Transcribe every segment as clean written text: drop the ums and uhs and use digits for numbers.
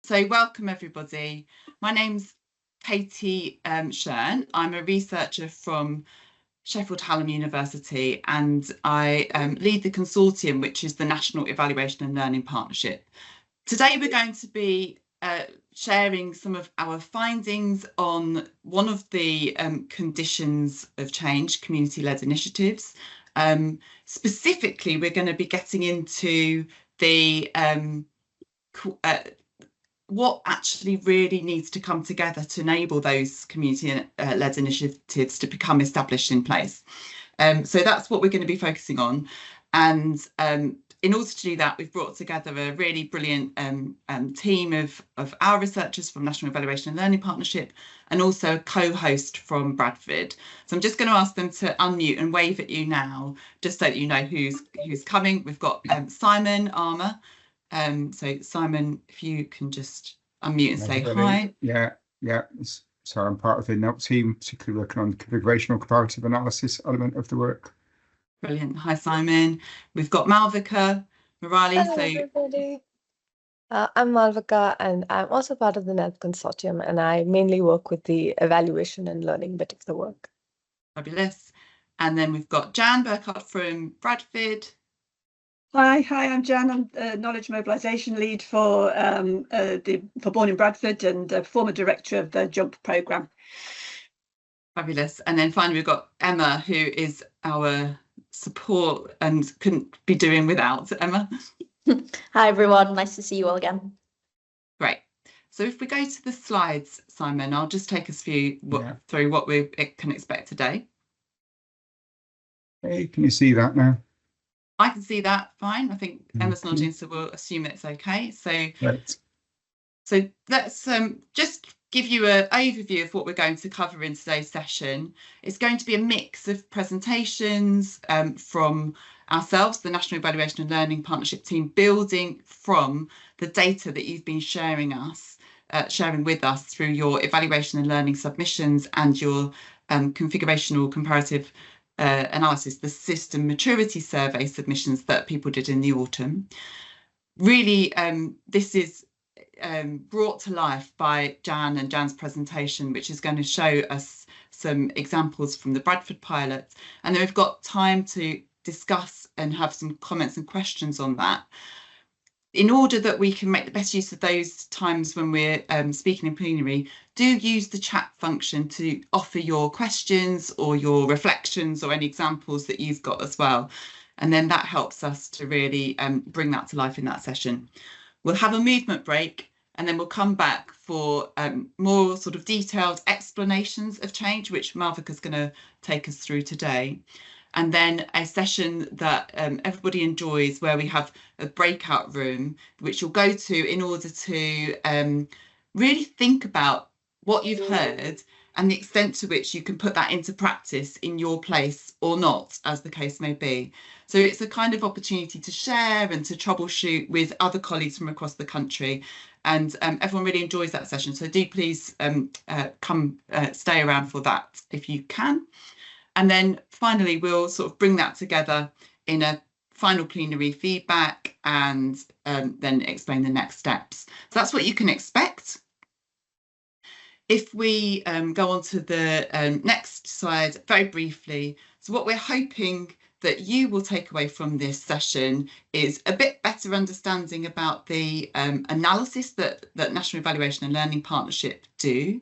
So welcome everybody. My name's Katie Shern. I'm a researcher from Sheffield Hallam University, and I lead the consortium, which is the National Evaluation and Learning Partnership. Today we're going to be sharing some of our findings on one of the conditions of change, community-led initiatives. Specifically, we're going to be getting into the what actually really needs to come together to enable those community-led initiatives to become established in place. So that's what we're going to be focusing on. And in order to do that, we've brought together a really brilliant team of our researchers from National Evaluation and Learning Partnership, and also a co-host from Bradford. So I'm just going to ask them to unmute and wave at you now, just so that you know who's coming. We've got Simon Armour. So Simon, if you can just unmute and say hi. Yeah. So I'm part of the NELP team, particularly working on the configurational comparative analysis element of the work. Brilliant. Hi, Simon. We've got Malvika Murali. Hello, everybody. I'm Malvika, and I'm also part of the NELP consortium, and I mainly work with the evaluation and learning bit of the work. Fabulous. And then we've got Jan Burkhardt from Bradford. Hi, I'm Jan. I'm the Knowledge Mobilisation Lead for Born in Bradford, and former director of the JUMP programme. Fabulous. And then finally we've got Emma, who is our support and couldn't be doing without. Emma. Hi everyone, nice to see you all again. Great. So if we go to the slides, Simon, I'll just take us through what we can expect today. Hey, can you see that now? I can see that fine. I think Emma's nodding, so we'll assume it's okay. So, right. So let's just give you an overview of what we're going to cover in today's session. It's going to be a mix of presentations from ourselves, the National Evaluation and Learning Partnership team, building from the data that you've been sharing with us through your evaluation and learning submissions and your configurational comparative analysis, the system maturity survey submissions that people did in the autumn. Really, this is brought to life by Jan and Jan's presentation, which is going to show us some examples from the Bradford pilot. And then we've got time to discuss and have some comments and questions on that. In order that we can make the best use of those times when we're speaking in plenary, do use the chat function to offer your questions or your reflections or any examples that you've got as well. And then that helps us to really bring that to life in that session. We'll have a movement break, and then we'll come back for more sort of detailed explanations of change, which Malvika is going to take us through today. And then a session that everybody enjoys, where we have a breakout room, which you'll go to in order to really think about what you've heard and the extent to which you can put that into practice in your place or not, as the case may be. So it's a kind of opportunity to share and to troubleshoot with other colleagues from across the country. And everyone really enjoys that session. So do please come stay around for that if you can. And then finally, we'll sort of bring that together in a final plenary feedback and then explain the next steps. So that's what you can expect. If we go on to the next slide very briefly, so what we're hoping that you will take away from this session is a bit better understanding about the analysis that National Evaluation and Learning Partnership do,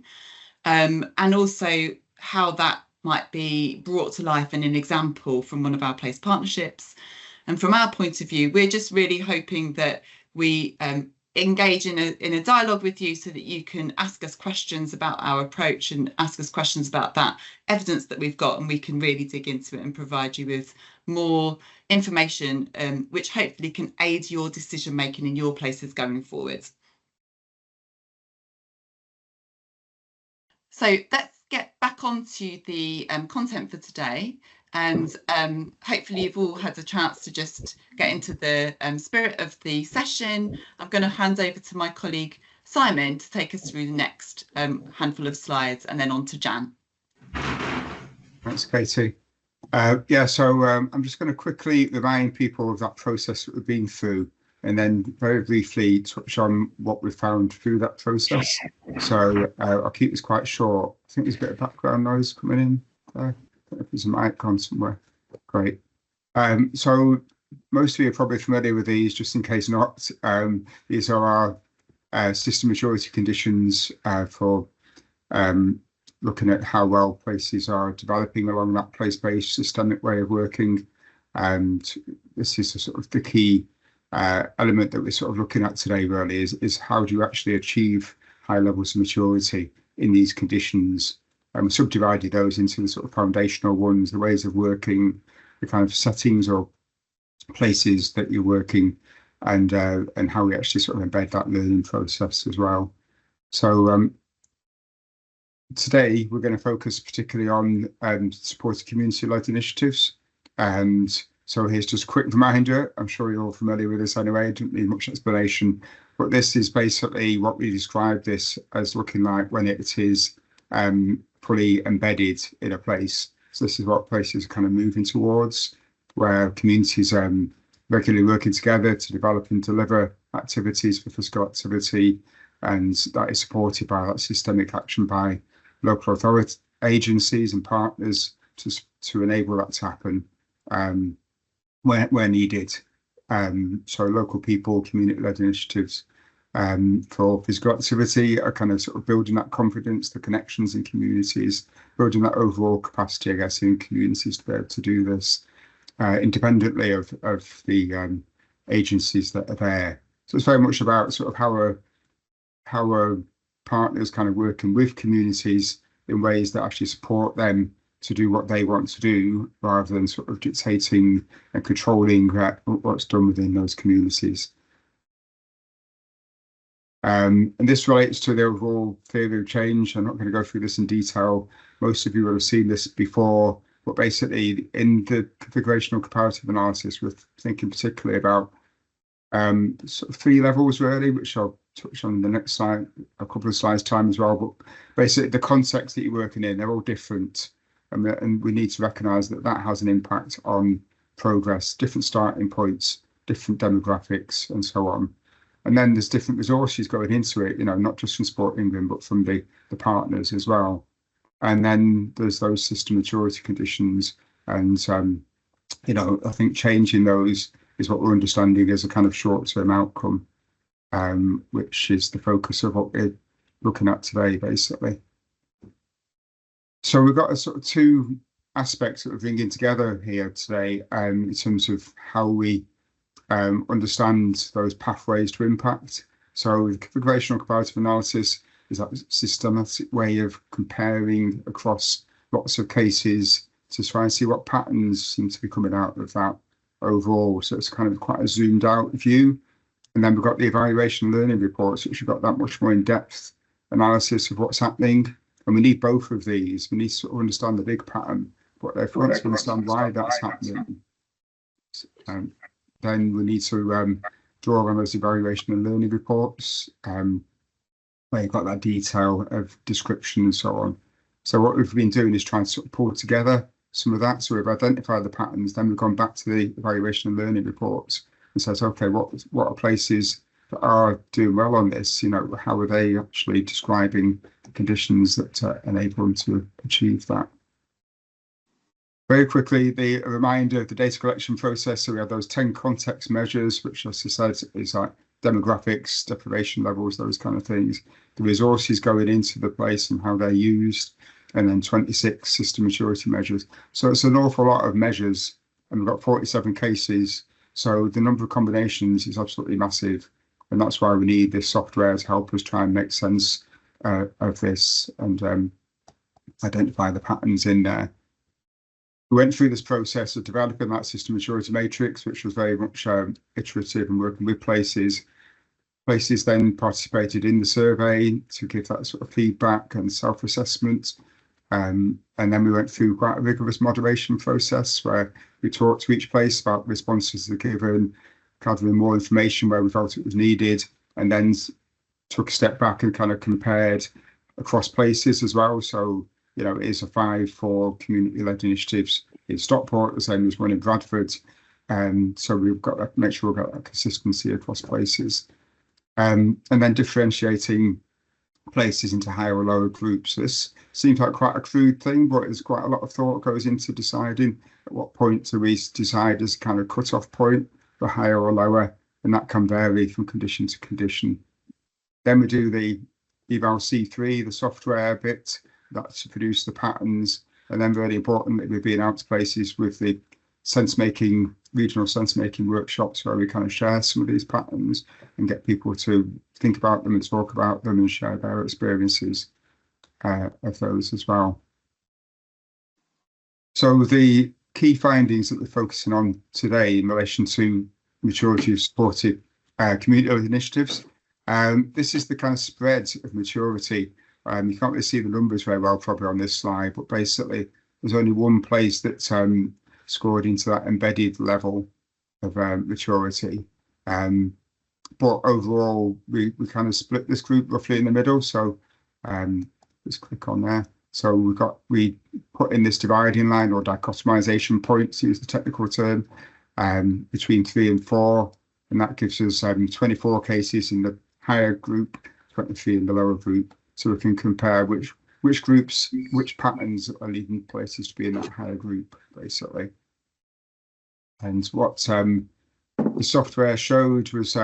and also how that might be brought to life in an example from one of our place partnerships. And from our point of view, we're just really hoping that we engage in a dialogue with you so that you can ask us questions about our approach and ask us questions about that evidence that we've got, and we can really dig into it and provide you with more information which hopefully can aid your decision making in your places going forward. So let's get back onto the content for today, and hopefully you've all had a chance to just get into the spirit of the session. I'm going to hand over to my colleague Simon to take us through the next handful of slides, and then on to Jan. Thanks, Katie. So I'm just going to quickly remind people of that process that we've been through. and then very briefly touch on what we found through that process. So I'll keep this quite short. I think there's a bit of background noise coming in there. I don't know if there's a mic on somewhere. Great. So most of you are probably familiar with these, just in case not. These are our system maturity conditions for looking at how well places are developing along that place-based systemic way of working. And this is sort of the key element that we're sort of looking at today, really, is how do you actually achieve high levels of maturity in these conditions? And we subdivided those into the sort of foundational ones, the ways of working, the kind of settings or places that you're working, and how we actually sort of embed that learning process as well. So today we're going to focus particularly on supporting community-led initiatives. And so here's just a quick reminder. I'm sure you're all familiar with this anyway, don't need much explanation, but this is basically what we describe this as looking like when it is fully embedded in a place. So this is what places are kind of moving towards, where communities regularly working together to develop and deliver activities for physical activity, and that is supported by that systemic action by local authority agencies and partners to enable that to happen where needed. So local people, community-led initiatives for physical activity are kind of sort of building that confidence, the connections in communities, building that overall capacity, I guess, in communities to be able to do this independently of the agencies that are there. So it's very much about sort of how are partners kind of working with communities in ways that actually support them to do what they want to do, rather than sort of dictating and controlling what's done within those communities. And this relates to the overall theory of change. I'm not going to go through this in detail. Most of you will have seen this before, but basically in the configurational comparative analysis, we're thinking particularly about sort of 3 levels really, which I'll touch on the next slide, a couple of slides time as well. But basically the context that you're working in, they're all different. And we need to recognise that that has an impact on progress, different starting points, different demographics and so on. And then there's different resources going into it, you know, not just from Sport England, but from the partners as well. And then there's those system maturity conditions. And, you know, I think changing those is what we're understanding as a kind of short-term outcome, which is the focus of what we're looking at today, basically. So we've got a sort of 2 aspects that we're bringing together here today in terms of how we understand those pathways to impact. So the configurational comparative analysis is that systematic way of comparing across lots of cases to try and see what patterns seem to be coming out of that overall. So it's kind of quite a zoomed out view. And then we've got the evaluation and learning reports, which have got that much more in-depth analysis of what's happening. And we need both of these. We need to sort of understand the big pattern, but therefore once we understand why that's happening, then we need to draw on those evaluation and learning reports, where you've got that detail of description and so on. So what we've been doing is trying to sort of pull together some of that. So we've identified the patterns, then we've gone back to the evaluation and learning reports and said, okay, what are places that are doing well on this? You know, how are they actually describing the conditions that enable them to achieve that? Very quickly, a reminder of the data collection process. So we have those 10 context measures, which, as I said, is like demographics, deprivation levels, those kind of things. The resources going into the place and how they're used, and then 26 system maturity measures. So it's an awful lot of measures, and we've got 47 cases. So the number of combinations is absolutely massive. And that's why we need this software to help us try and make sense of this and identify the patterns in there. We went through this process of developing that system maturity matrix, which was very much iterative and working with places. Places then participated in the survey to give that sort of feedback and self-assessment. And then we went through quite a rigorous moderation process where we talked to each place about responses that are given, gathering more information where we felt it was needed, and then took a step back and kind of compared across places as well. So, you know, it is a 5 for community-led initiatives in Stockport, the same as one in Bradford. So we've got to make sure we've got that consistency across places. And then differentiating places into higher or lower groups. This seems like quite a crude thing, but there's quite a lot of thought goes into deciding at what point do we decide as kind of cut-off point for higher or lower, and that can vary from condition to condition. Then we do the eval C3, the software bit, that's to produce the patterns, and then really important that we're being out to places with the sense-making, regional sense-making workshops where we kind of share some of these patterns and get people to think about them and talk about them and share their experiences of those as well. So the key findings that we're focusing on today in relation to maturity of supported community-led initiatives. This is the kind of spread of maturity. You can't really see the numbers very well probably on this slide, but basically there's only one place that scored into that embedded level of maturity. But overall, we kind of split this group roughly in the middle. So let's click on there. So we put in this dividing line or dichotomization point, to use the technical term, between 3 and 4, and that gives us 24 cases in the higher group, 23 in the lower group. So we can compare which patterns are leading places to be in that higher group, basically. And what the software showed was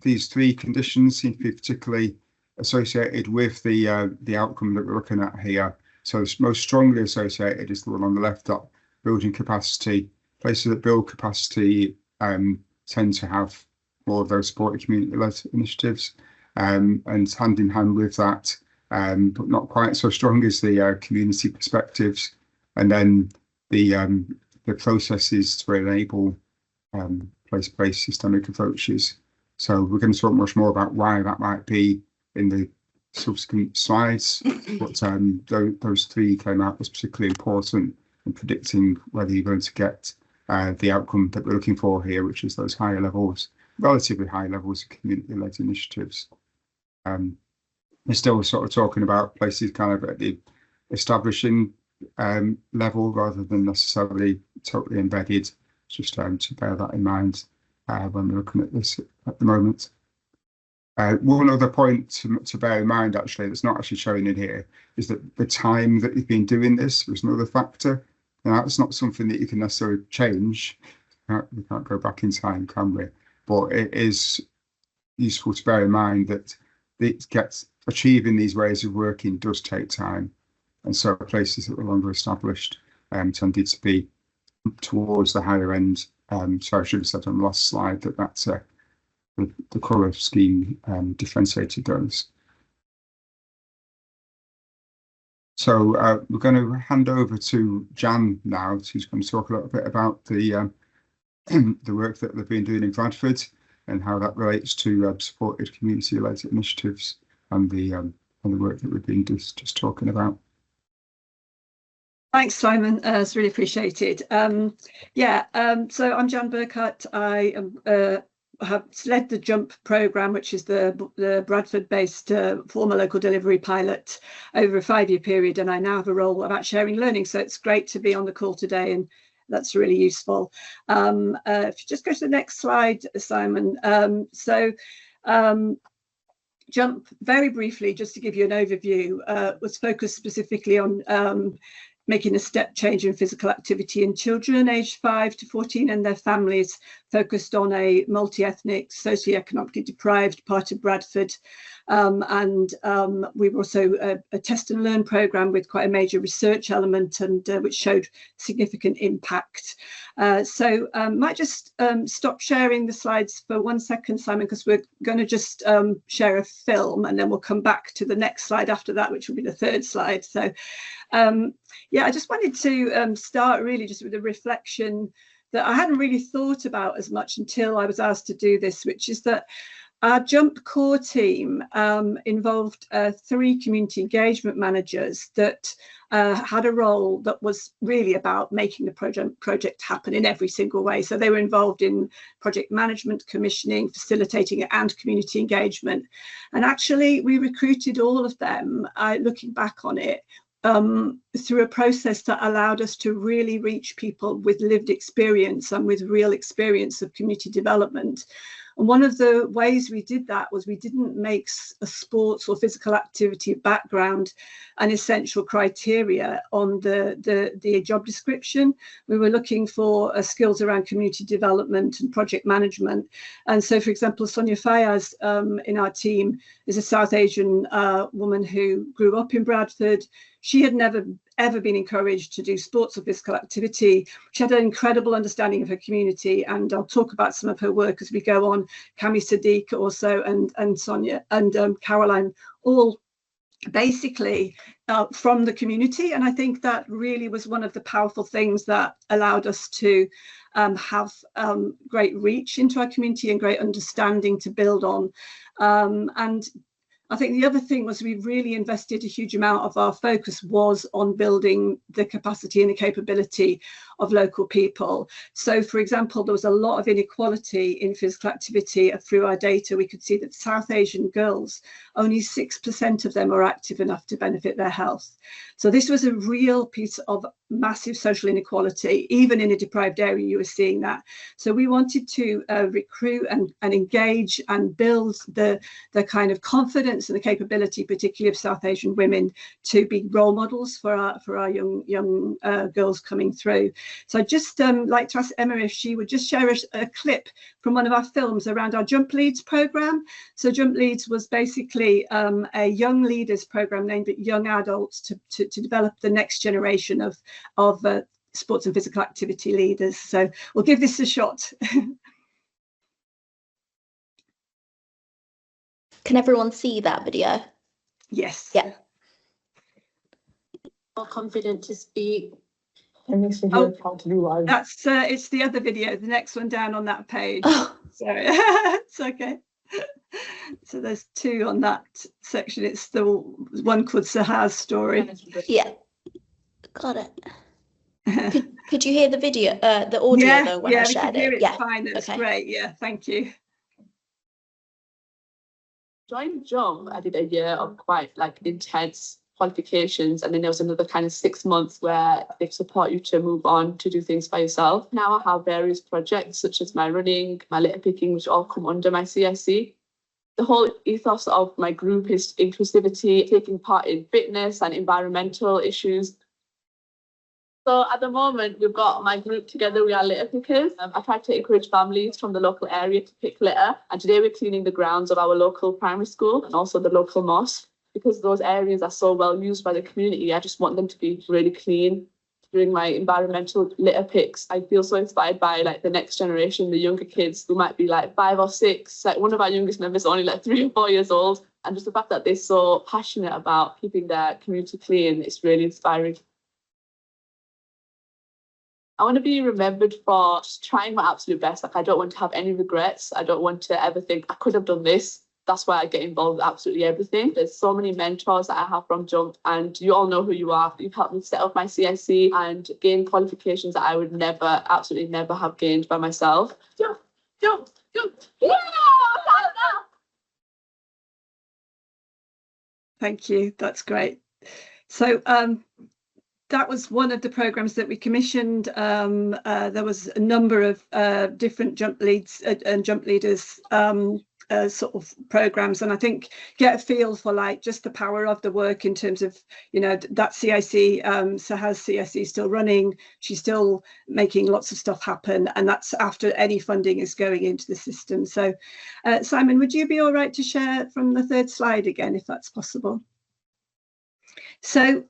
these 3 conditions seem to be particularly associated with the outcome that we're looking at here. So most strongly associated is the one on the left, that building capacity. Places that build capacity tend to have more of those supported community-led initiatives, and hand in hand with that, but not quite so strong as the community perspectives, and then the processes to enable place-based systemic approaches. So we're going to talk much more about why that might be in the subsequent slides, but those 3 came out as particularly important in predicting whether you're going to get the outcome that we're looking for here, which is those higher levels, relatively high levels of community-led initiatives. We're still sort of talking about places kind of at the establishing level rather than necessarily totally embedded, just to bear that in mind when we're looking at this at the moment. One other point to bear in mind, actually, that's not actually shown in here, is that the time that you've been doing this was another factor. Now, that's not something that you can necessarily change. We can't go back in time, can we? But it is useful to bear in mind that achieving these ways of working does take time. And so places that were longer established tended to be towards the higher end. So I should have said on the last slide that that's the colour scheme differentiated those. So we're going to hand over to Jan now, who's going to talk a little bit about the work that they've been doing in Bradford and how that relates to supported community-led initiatives and the work that we've been just talking about. Thanks, Simon. It's really appreciated. So I'm Jan Burkhardt. I have led the JUMP programme, which is the Bradford-based former local delivery pilot over a 5-year period, and I now have a role about sharing learning. So it's great to be on the call today, and that's really useful. If you just go to the next slide, Simon. JUMP, very briefly, just to give you an overview, was focused specifically on making a step change in physical activity in children aged 5 to 14 and their families, focused on a multi-ethnic, socioeconomically deprived part of Bradford. We were also a test and learn programme with quite a major research element, and which showed significant impact. Might just stop sharing the slides for 1 second, Simon, because we're going to just share a film, and then we'll come back to the next slide after that, which will be the 3rd slide. So I just wanted to start really just with a reflection that I hadn't really thought about as much until I was asked to do this, which is that our JUMP core team involved 3 community engagement managers that had a role that was really about making the project happen in every single way. So they were involved in project management, commissioning, facilitating, and community engagement. And actually, we recruited all of them, looking back on it, through a process that allowed us to really reach people with lived experience and with real experience of community development. And one of the ways we did that was we didn't make a sports or physical activity background an essential criteria on the job description. We were looking for skills around community development and project management. And so, for example, Sonia Fayaz in our team is a South Asian woman who grew up in Bradford. She had never ever been encouraged to do sports or physical activity. She had an incredible understanding of her community, and I'll talk about some of her work as we go on. Cami Sadiq also, and Sonia and Caroline, all basically from the community. And I think that really was one of the powerful things that allowed us to have great reach into our community and great understanding to build on. And I think the other thing was we really invested a huge amount of our focus was on building the capacity and the capability of local people. So, for example, there was a lot of inequality in physical activity. Through our data, we could see that South Asian girls, only 6% of them are active enough to benefit their health. So this was a real piece of massive social inequality. Even in a deprived area, you were seeing that. So we wanted to recruit and engage and build the kind of confidence and the capability, particularly of South Asian women, to be role models for our young girls coming through. So I'd just like to ask Emma if she would just share a clip from one of our films around our Jump Leads program. So Jump Leads was basically a young leaders program aimed at young adults to develop the next generation of sports and physical activity leaders. So we'll give this a shot. Can everyone see that video? Yes. Yeah. More confident to speak. That's it's the other video, the next one down on that page. Oh. Sorry. It's okay. So there's two on that section. It's the one called Sahar's story. Yeah, got it. Could you hear the video, the audio though when I shared it? Yeah, fine. That's okay. Great. Yeah, thank you. Joined Jump, I did a year of quite intense qualifications, and then there was another kind of 6 months where they support you to move on to do things by yourself. Now I have various projects such as my running, my litter picking, which all come under my CSC. The whole ethos of my group is inclusivity, taking part in fitness and environmental issues. So at the moment, we've got my group together, we are litter pickers. I try to encourage families from the local area to pick litter. And today we're cleaning the grounds of our local primary school and also the local mosque. Because those areas are so well used by the community, I just want them to be really clean. During my environmental litter picks, I feel so inspired by the next generation, the younger kids who might be 5 or 6. One of our youngest members is only 3 or 4 years old. And just the fact that they're so passionate about keeping their community clean, it's really inspiring. I want to be remembered for just trying my absolute best. I don't want to have any regrets. I don't want to ever think I could have done this. That's why I get involved with absolutely everything. There's so many mentors that I have from Jump, and you all know who you are. You've helped me set up my CSC and gain qualifications that I would never, absolutely never have gained by myself. Jump, jump, jump. Yeah! Thank you. That's great. So that was one of the programs that we commissioned. There was a number of different Jump Leads and Jump Leaders sort of programs, and I think get a feel for just the power of the work in terms of that CIC. Sahar's CIC is still running. She's still making lots of stuff happen, and that's after any funding is going into the system. So Simon, would you be all right to share from the third slide again, if that's possible? So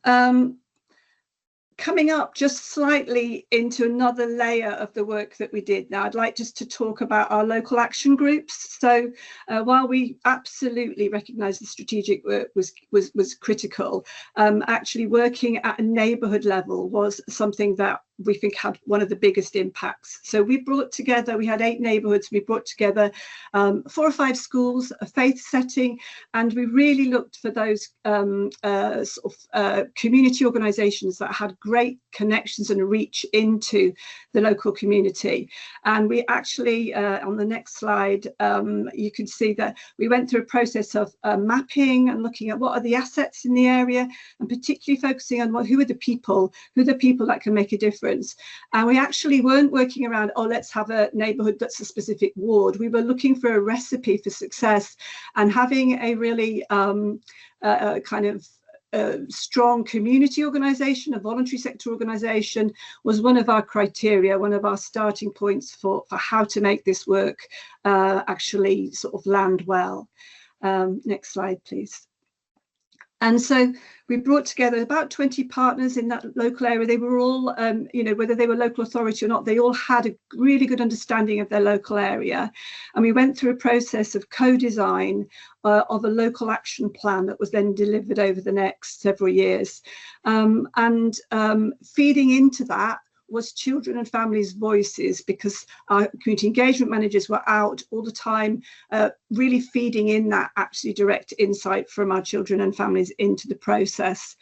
coming up just slightly into another layer of the work that we did. Now, I'd like just to talk about our local action groups. So while we absolutely recognise the strategic work was critical, actually working at a neighbourhood level was something that we think had one of the biggest impacts. So we had 8 neighbourhoods, we brought together 4 or 5 schools, a faith setting, and we really looked for those community organisations that had great connections and reach into the local community. And we actually, on the next slide, you can see that we went through a process of mapping and looking at what are the assets in the area, and particularly focusing on who are the people that can make a difference. And we actually weren't working around, oh, let's have a neighbourhood that's a specific ward. We were looking for a recipe for success, and having a really strong community organisation, a voluntary sector organisation, was one of our criteria, one of our starting points for how to make this work actually sort of land well. Next slide, please. And so we brought together about 20 partners in that local area. They were all, whether they were local authority or not, they all had a really good understanding of their local area. And we went through a process of co-design of a local action plan that was then delivered over the next several years. Feeding into that was children and families' voices, because our community engagement managers were out all the time, really feeding in that actually direct insight from our children and families into the process.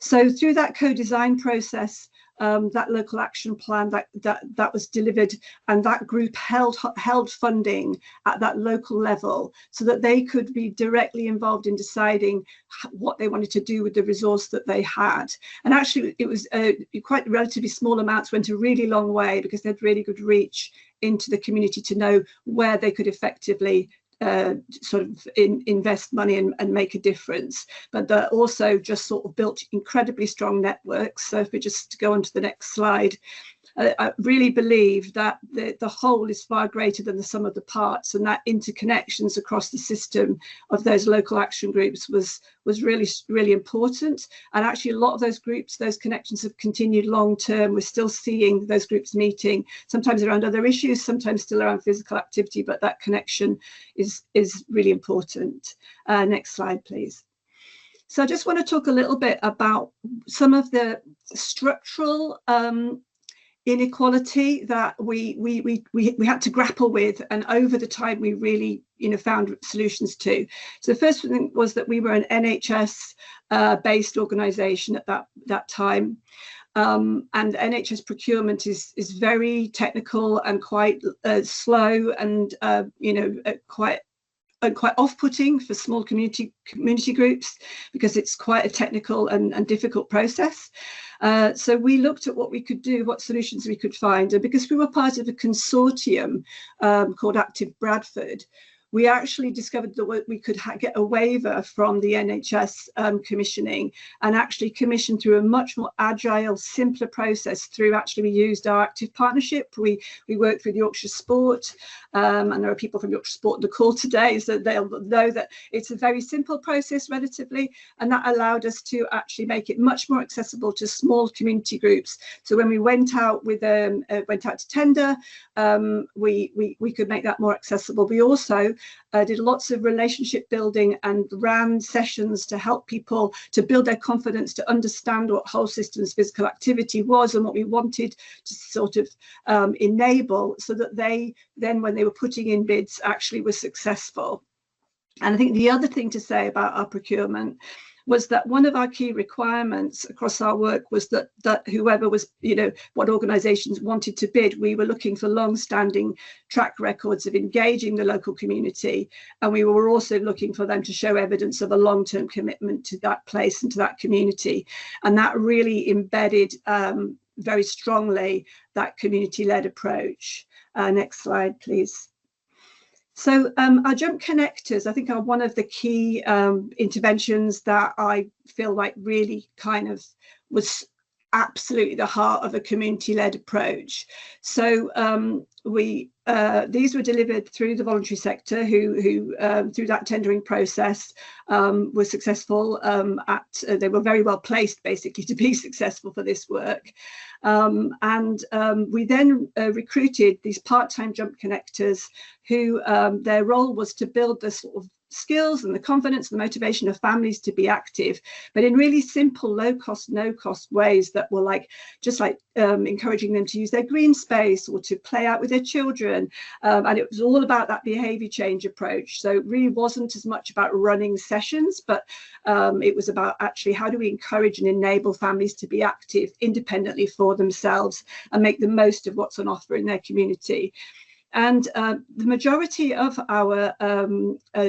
So through that co-design process, that local action plan that was delivered, and that group held funding at that local level so that they could be directly involved in deciding what they wanted to do with the resource that they had. And actually it was quite relatively small amounts, went a really long way, because they had really good reach into the community to know where they could effectively invest money and make a difference. But that also just sort of built incredibly strong networks. So if we just go on to the next slide, I really believe that the whole is far greater than the sum of the parts, and that interconnections across the system of those local action groups was really, really important. And actually a lot of those groups, those connections have continued long term. We're still seeing those groups meeting, sometimes around other issues, sometimes still around physical activity, but that connection is really important. Next slide, please. So I just want to talk a little bit about some of the structural inequality that we had to grapple with, and over the time we really found solutions to. So the first thing was that we were an NHS based organisation at that time, and NHS procurement is very technical and quite slow, and quite off-putting for small community groups, because it's quite a technical and difficult process. So we looked at what we could do, what solutions we could find, and because we were part of a consortium called Active Bradford, we actually discovered that we could get a waiver from the NHS commissioning, and actually commission through a much more agile, simpler process. We used our active partnership. We worked with Yorkshire Sport, and there are people from Yorkshire Sport on the call today, so they'll know that it's a very simple process relatively, and that allowed us to actually make it much more accessible to small community groups. So when we went out to tender, we could make that more accessible. We also did lots of relationship building and ran sessions to help people to build their confidence, to understand what whole systems physical activity was and what we wanted to sort of enable, so that they then, when they were putting in bids, actually were successful. And I think the other thing to say about our procurement was that one of our key requirements across our work was that whoever was, what organisations wanted to bid, we were looking for long-standing track records of engaging the local community, and we were also looking for them to show evidence of a long-term commitment to that place and to that community. And that really embedded very strongly that community-led approach. Next slide, please. So our jump connectors, I think, are one of the key interventions that I feel like really kind of was absolutely the heart of a community-led approach. So these were delivered through the voluntary sector, who through that tendering process were successful they were very well placed basically to be successful for this work. We then recruited these part-time jump connectors who their role was to build the sort of skills and the confidence and the motivation of families to be active, but in really simple, low cost, no cost ways that were like just like encouraging them to use their green space or to play out with their children. And it was all about that behavior change approach. So it really wasn't as much about running sessions, but it was about actually how do we encourage and enable families to be active independently for themselves and make the most of what's on offer in their community. And the majority of our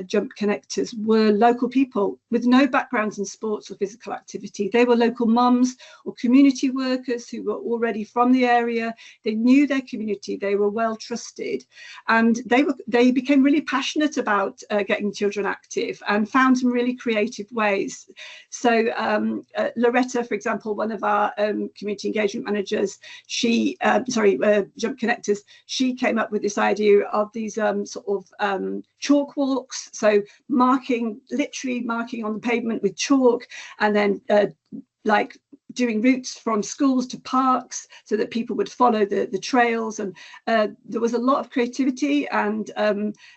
jump connectors were local people with no backgrounds in sports or physical activity. They were local mums or community workers who were already from the area. They knew their community. They were well trusted, and they became really passionate about getting children active and found some really creative ways. So Loretta, for example, one of our community engagement managers, she jump connectors, she came up with this idea of these chalk walks, so literally marking on the pavement with chalk, and then like doing routes from schools to parks so that people would follow the trails. And there was a lot of creativity and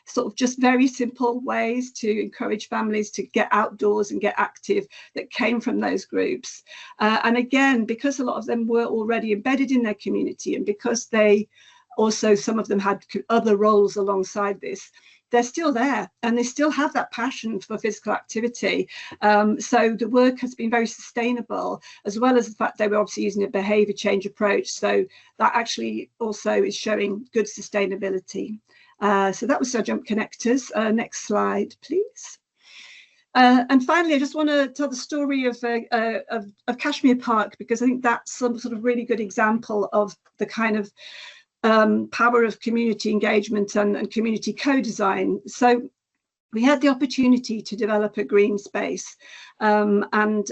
sort of just very simple ways to encourage families to get outdoors and get active that came from those groups. And again, because a lot of them were already embedded in their community, and because they also, some of them had other roles alongside this, they're still there and they still have that passion for physical activity. So the work has been very sustainable, as well as the fact they were obviously using a behaviour change approach. So that actually also is showing good sustainability. So that was our jump connectors. Next slide, please. And finally, I just want to tell the story of Kashmir Park, because I think that's some sort of really good example of the kind of power of community engagement and community co-design. So we had the opportunity to develop a green space, and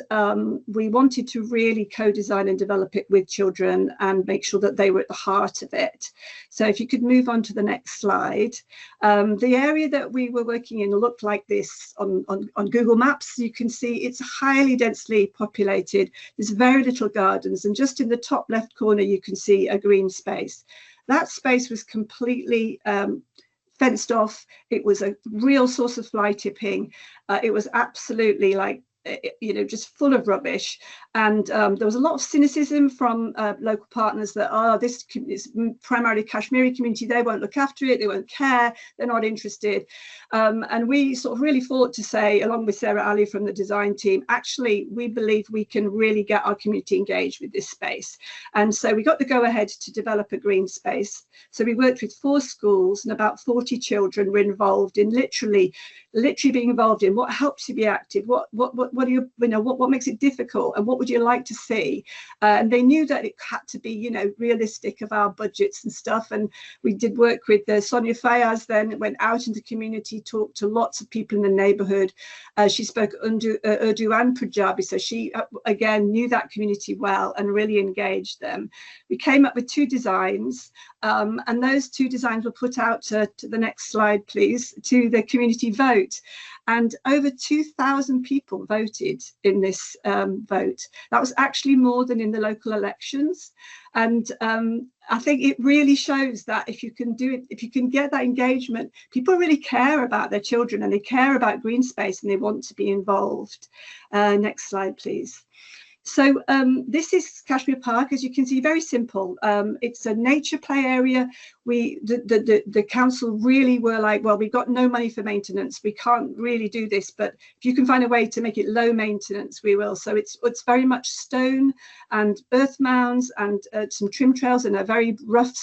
we wanted to really co-design and develop it with children and make sure that they were at the heart of it. So if you could move on to the next slide. The area that we were working in looked like this on Google Maps. You can see it's highly densely populated. There's very little gardens, and just in the top left corner you can see a green space. That space was completely fenced off. It was a real source of fly tipping. It was absolutely like, just full of rubbish. And there was a lot of cynicism from local partners that, this is primarily Kashmiri community, they won't look after it, they won't care, they're not interested. And we sort of really fought to say, along with Sarah Ali from the design team, actually, we believe we can really get our community engaged with this space. And so we got the go ahead to develop a green space. So we worked with 4 schools, and about 40 children were involved in literally being involved in what helps you be active, what do you, what makes it difficult, and what would you like to see. And they knew that it had to be, realistic of our budgets and stuff. And we did work with Sonia Fayaz, then went out into community, talked to lots of people in the neighborhood. She spoke Urdu and Punjabi, so she again knew that community well and really engaged them. We came up with 2 designs, and those 2 designs were put out to the next slide, please, to the community vote. And over 2,000 people voted in this vote. That was actually more than in the local elections. And I think it really shows that if you can do it, if you can get that engagement, people really care about their children and they care about green space and they want to be involved. Next slide, please. So this is Kashmir Park, as you can see, very simple. It's a nature play area. The council really were like, well, we've got no money for maintenance. We can't really do this, but if you can find a way to make it low maintenance, we will. So it's very much stone and earth mounds and some trim trails and a very rough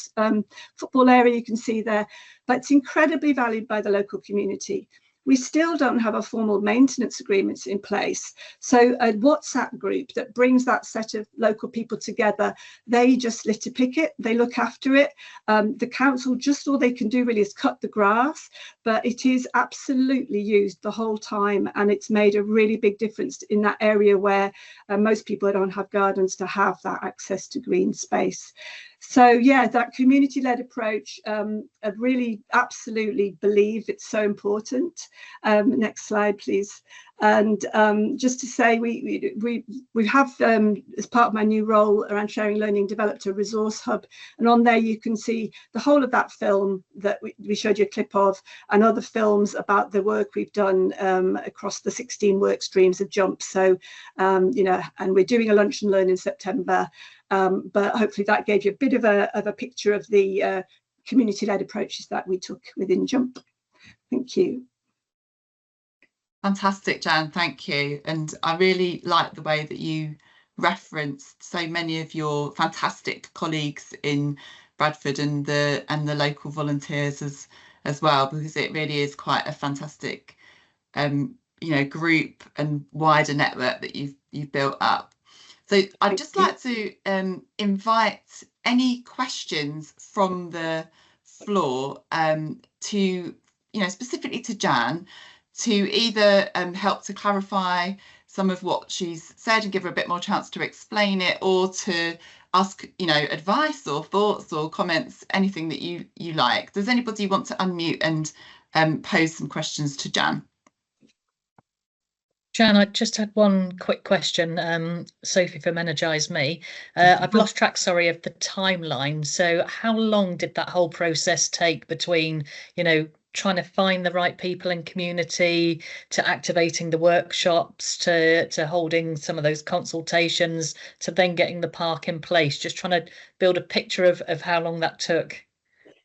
football area you can see there. But it's incredibly valued by the local community. We still don't have a formal maintenance agreement in place. So a WhatsApp group that brings that set of local people together, they just litter pick it, they look after it. The council, just all they can do really is cut the grass, but it is absolutely used the whole time. And it's made a really big difference in that area where most people don't have gardens to have that access to green space. So yeah, that community-led approach, I really absolutely believe it's so important. Next slide, please. And just to say, we have, as part of my new role around sharing learning, developed a resource hub, and on there you can see the whole of that film that we showed you a clip of, and other films about the work we've done across the 16 work streams of JUMP. So you know, and we're doing a lunch and learn in September, but hopefully that gave you a bit of a picture of the community-led approaches that we took within JUMP. Thank you. Fantastic, Jan, thank you. And I really like the way that you referenced so many of your fantastic colleagues in Bradford and the local volunteers as well, because it really is quite a fantastic you know, group and wider network that you've built up. So I'd just like to invite any questions from the floor to, you know, specifically to Jan, to either help to clarify some of what she's said and give her a bit more chance to explain it, or to ask, you know, advice or thoughts or comments, anything that you like. Does anybody want to unmute and pose some questions to Jan? Jan, I just had one quick question. Sophie from Energize Me. I've lost track, sorry, of the timeline. So how long did that whole process take between, you know, trying to find the right people in community, to activating the workshops, to holding some of those consultations, to then getting the park in place? Just trying to build a picture of how long that took.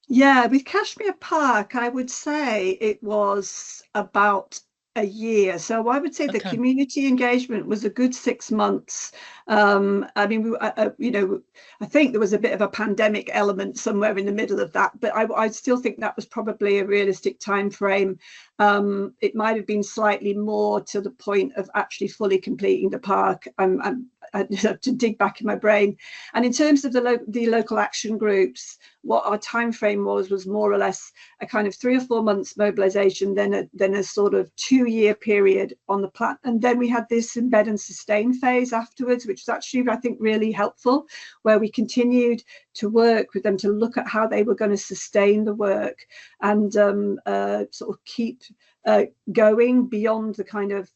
Yeah, with Cashmere Park, I would say it was about a year. So I would say the community engagement was a good 6 months. I mean, you know, I think there was a bit of a pandemic element somewhere in the middle of that, but I still think that was probably a realistic time frame. It might have been slightly more to the point of actually fully completing the park. I have to dig back in my brain. And in terms of the local action groups, what our time frame was more or less a kind of 3 or 4 months mobilization, then a sort of 2-year period on the plan, and then we had this embed and sustain phase afterwards, which was actually, I think, really helpful, where we continued to work with them to look at how they were going to sustain the work and sort of keep going beyond the kind of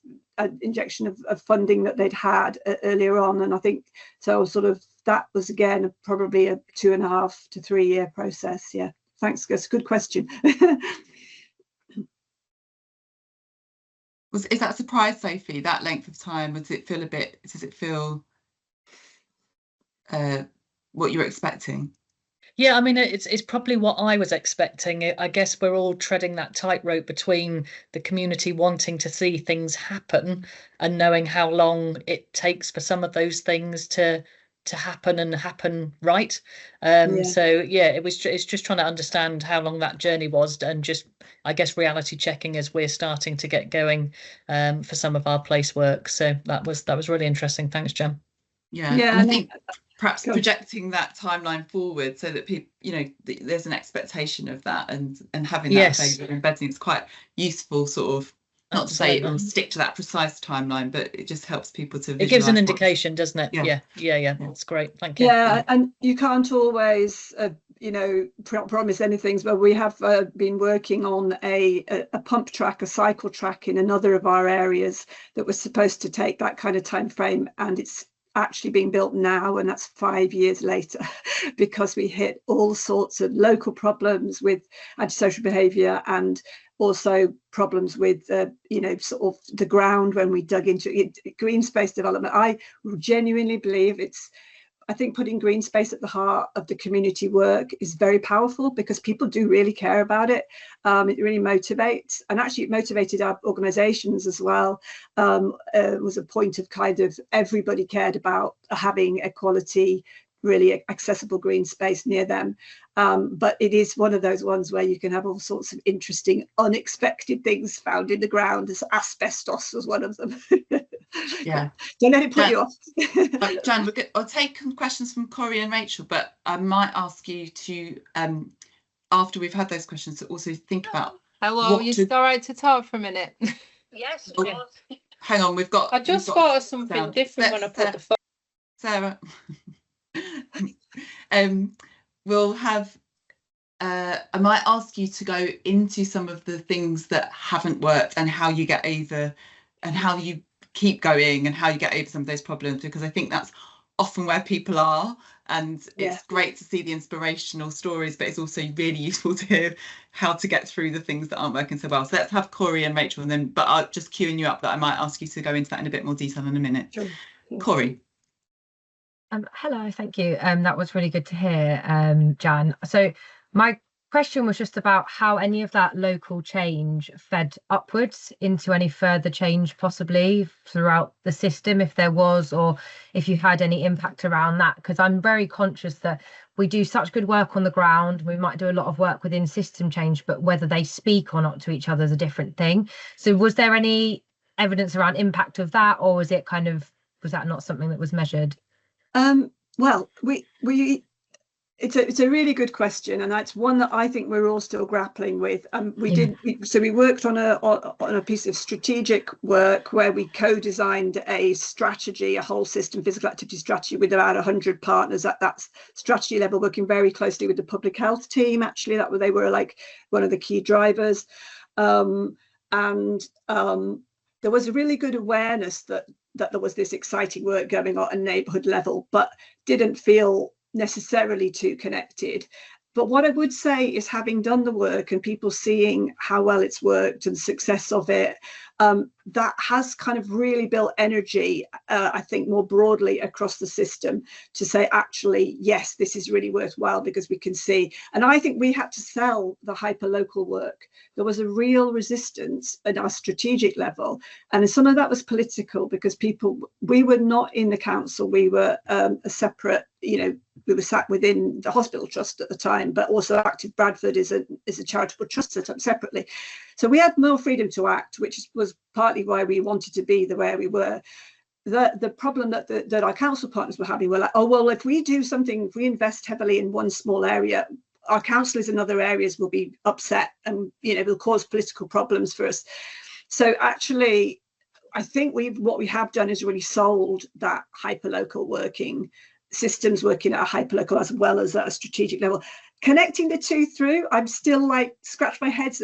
injection of funding that they'd had earlier on. And I think so sort of that was again probably a 2.5 to 3 year process. Yeah, thanks, that's a good question. Is that a surprise, Sophie, that length of time? Does it feel what you're expecting? Yeah, I mean, it's probably what I was expecting. I guess we're all treading that tightrope between the community wanting to see things happen and knowing how long it takes for some of those things to happen and happen right. So yeah, it's just trying to understand how long that journey was, and just, I guess, reality checking as we're starting to get going for some of our place work. So that was really interesting. Thanks, Jen. Yeah, and I think perhaps projecting that timeline forward so that people, you know, there's an expectation of that, and having that phase of embedding is quite useful, sort of, not to say it will stick to that precise timeline, but it just helps people to visualize. It gives an indication, doesn't it? Yeah. That's great. Thank you. Yeah, and you can't always you know, promise anything, but we have been working on a pump track, a cycle track in another of our areas that was supposed to take that kind of time frame, and it's actually being built now, and that's 5 years later because we hit all sorts of local problems with antisocial behaviour, and also problems with you know, sort of the ground when we dug into it. Green space development, I genuinely believe I think putting green space at the heart of the community work is very powerful, because people do really care about it. It really motivates, and actually it motivated our organisations as well. It was a point of kind of everybody cared about having a quality, really accessible green space near them. But it is one of those ones where you can have all sorts of interesting, unexpected things found in the ground. As asbestos was one of them. Yeah, don't let it put you off. Jan, I'll take some questions from Corey and Rachel, but I might ask you to, after we've had those questions, to also think about. Hello, you still all right to talk for a minute? Yes, of course. Hang on, I just thought of something different when I put the phone. Sarah. we'll have, I might ask you to go into some of the things that haven't worked and how you get over and how you keep going and how you get over some of those problems, because I think that's often where people are, and it's great to see the inspirational stories, but it's also really useful to hear how to get through the things that aren't working so well. So let's have Corey and Rachel, and then, but I'll just queuing you up that I might ask you to go into that in a bit more detail in a minute. Sure. Corey. Hello, thank you. That was really good to hear, Jan. So my question was just about how any of that local change fed upwards into any further change possibly throughout the system, if there was, or if you had any impact around that, because I'm very conscious that we do such good work on the ground. We might do a lot of work within system change, but whether they speak or not to each other is a different thing. So was there any evidence around impact of that, or was it kind of, was that not something that was measured? Well, it's a really good question, and that's one that I think we're all still grappling with. We worked on a piece of strategic work where we co-designed a strategy, a whole system physical activity strategy with about 100 partners at that strategy level, working very closely with the public health team. Actually, they were like one of the key drivers, and there was a really good awareness that there was this exciting work going on at a neighbourhood level, but didn't feel necessarily too connected. But what I would say is, having done the work and people seeing how well it's worked and the success of it, that has kind of really built energy, I think, more broadly across the system to say, actually, yes, this is really worthwhile because we can see. And I think we had to sell the hyperlocal work. There was a real resistance at our strategic level. And some of that was political, because we were not in the council, we were a separate, we were sat within the hospital trust at the time, but also Active Bradford is a charitable trust set up separately. So we had more freedom to act, which was partly why we wanted to be where we were. The problem that our council partners were having were like, oh, well, if we do something, if we invest heavily in one small area, our councillors in other areas will be upset, and will cause political problems for us. So actually, I think what we have done is really sold that hyperlocal working, systems working at a hyperlocal as well as at a strategic level. Connecting the two through, I'm still like scratch my head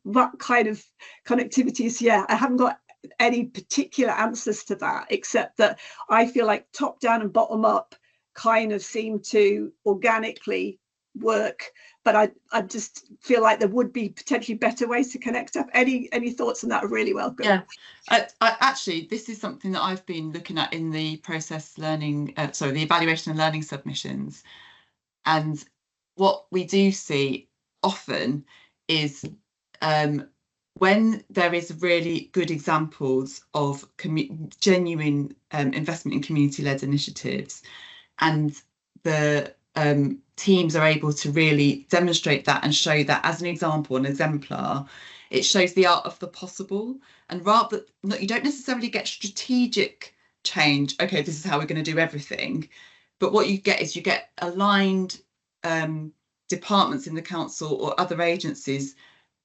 what kind of connectivity is. I haven't got any particular answers to that, except that I feel like top down and bottom up kind of seem to organically work, but I just feel like there would be potentially better ways to connect up. Any thoughts on that are really welcome. Yeah, I actually, this is something that I've been looking at in the the evaluation and learning submissions, and what we do see often is when there is really good examples of genuine investment in community-led initiatives, and the teams are able to really demonstrate that and show that as an example, an exemplar, it shows the art of the possible. And rather, you don't necessarily get strategic change, okay, this is how we're going to do everything, but what you get is you get aligned departments in the council or other agencies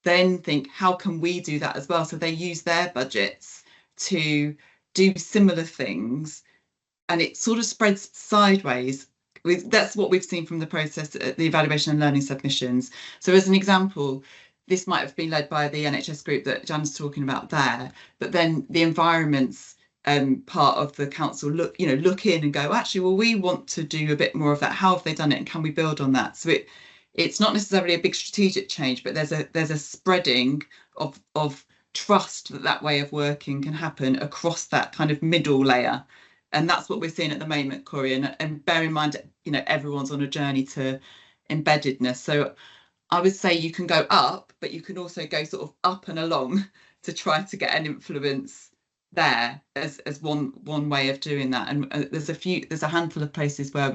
then think, how can we do that as well? So they use their budgets to do similar things, and it sort of spreads sideways. That's what we've seen from the process, the evaluation and learning submissions. So as an example, this might have been led by the NHS group that Jan's talking about there, but then the environments part of the council look in and go, actually, well, we want to do a bit more of that. How have they done it, and can we build on that? So it's not necessarily a big strategic change, but there's a spreading of trust that way of working can happen across that kind of middle layer. And that's what we're seeing at the moment, Corey. And bear in mind, everyone's on a journey to embeddedness. So I would say you can go up, but you can also go sort of up and along to try to get an influence there as one way of doing that. And there's a handful of places where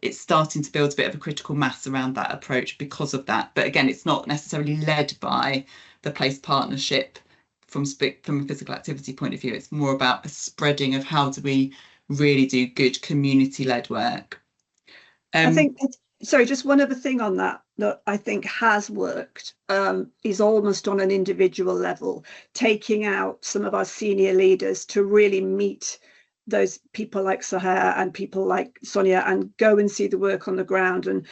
it's starting to build a bit of a critical mass around that approach because of that. But again, it's not necessarily led by the place partnership from a physical activity point of view. It's more about a spreading of how do we really do good community-led work. I think, sorry, just one other thing on that I think has worked is almost on an individual level, taking out some of our senior leaders to really meet those people like Sahar and people like Sonia and go and see the work on the ground and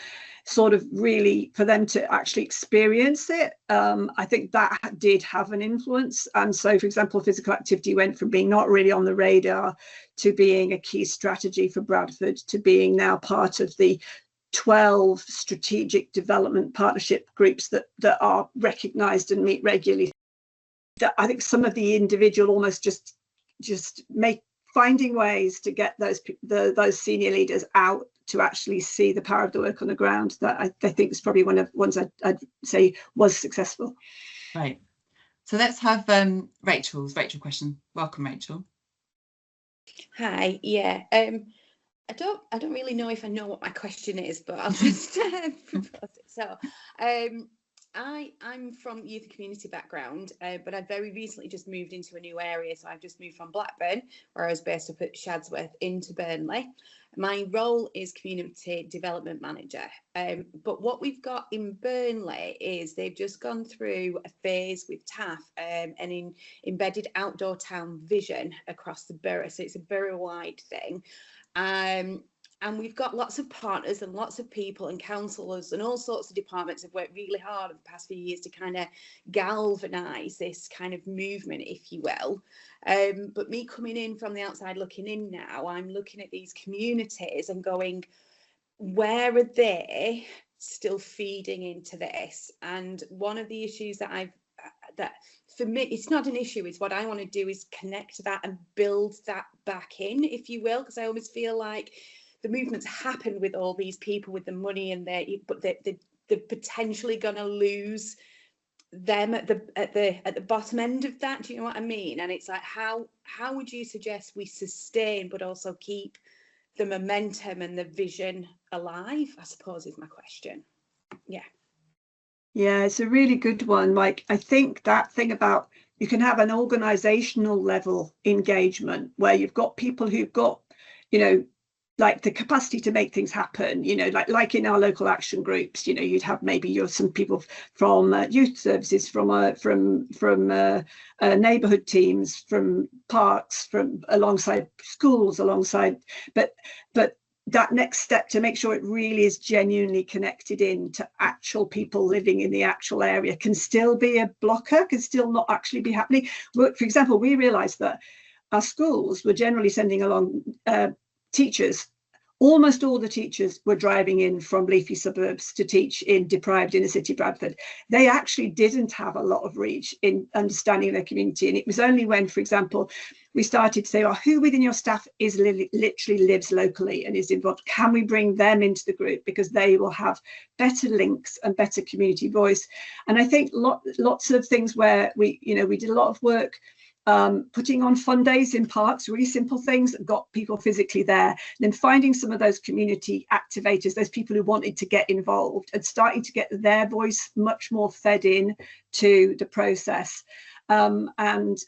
sort of really for them to actually experience it. I think that did have an influence. And so, for example, physical activity went from being not really on the radar to being a key strategy for Bradford to being now part of the 12 strategic development partnership groups that are recognised and meet regularly. That I think some of the individual almost just finding ways to get those senior leaders out to actually see the power of the work on the ground, that I think is probably one of ones I'd say was successful. Right. So let's have Rachel question. Welcome, Rachel. Hi. Yeah. I don't really know if I know what my question is, but I'll just propose it. So, I'm from youth and community background, but I very recently just moved into a new area. So I've just moved from Blackburn, where I was based up at Shadsworth, into Burnley. My role is community development manager. But what we've got in Burnley is they've just gone through a phase with TAF and embedded outdoor town vision across the borough. So it's a borough-wide thing. And we've got lots of partners and lots of people and councillors and all sorts of departments have worked really hard over the past few years to kind of galvanise this kind of movement, if you will. But me coming in from the outside looking in now, I'm looking at these communities and going, where are they still feeding into this? And one of the issues that for me, it's not an issue, it's what I want to do is connect that and build that back in, if you will, because I always feel like the movement's happened with all these people with the money and but they're potentially going to lose them at the bottom end of that. Do you know what I mean? And it's like, how would you suggest we sustain but also keep the momentum and the vision alive, I suppose is my question. Yeah, it's a really good one, Mike. I think that thing about you can have an organizational level engagement where you've got people who've got, like the capacity to make things happen, like in our local action groups, you'd have maybe some people from youth services, from neighbourhood teams, from parks, from alongside schools, but that next step to make sure it really is genuinely connected in to actual people living in the actual area can still be a blocker, can still not actually be happening. For example, we realised that our schools were generally sending along teachers. Almost all the teachers were driving in from leafy suburbs to teach in deprived inner city Bradford. They actually didn't have a lot of reach in understanding their community. And it was only when, for example, we started to say, who within your staff literally lives locally and is involved? Can we bring them into the group? Because they will have better links and better community voice. And I think lots of things where we did a lot of work putting on fun days in parks, really simple things that got people physically there, and then finding some of those community activators, those people who wanted to get involved and starting to get their voice much more fed in to the process. Those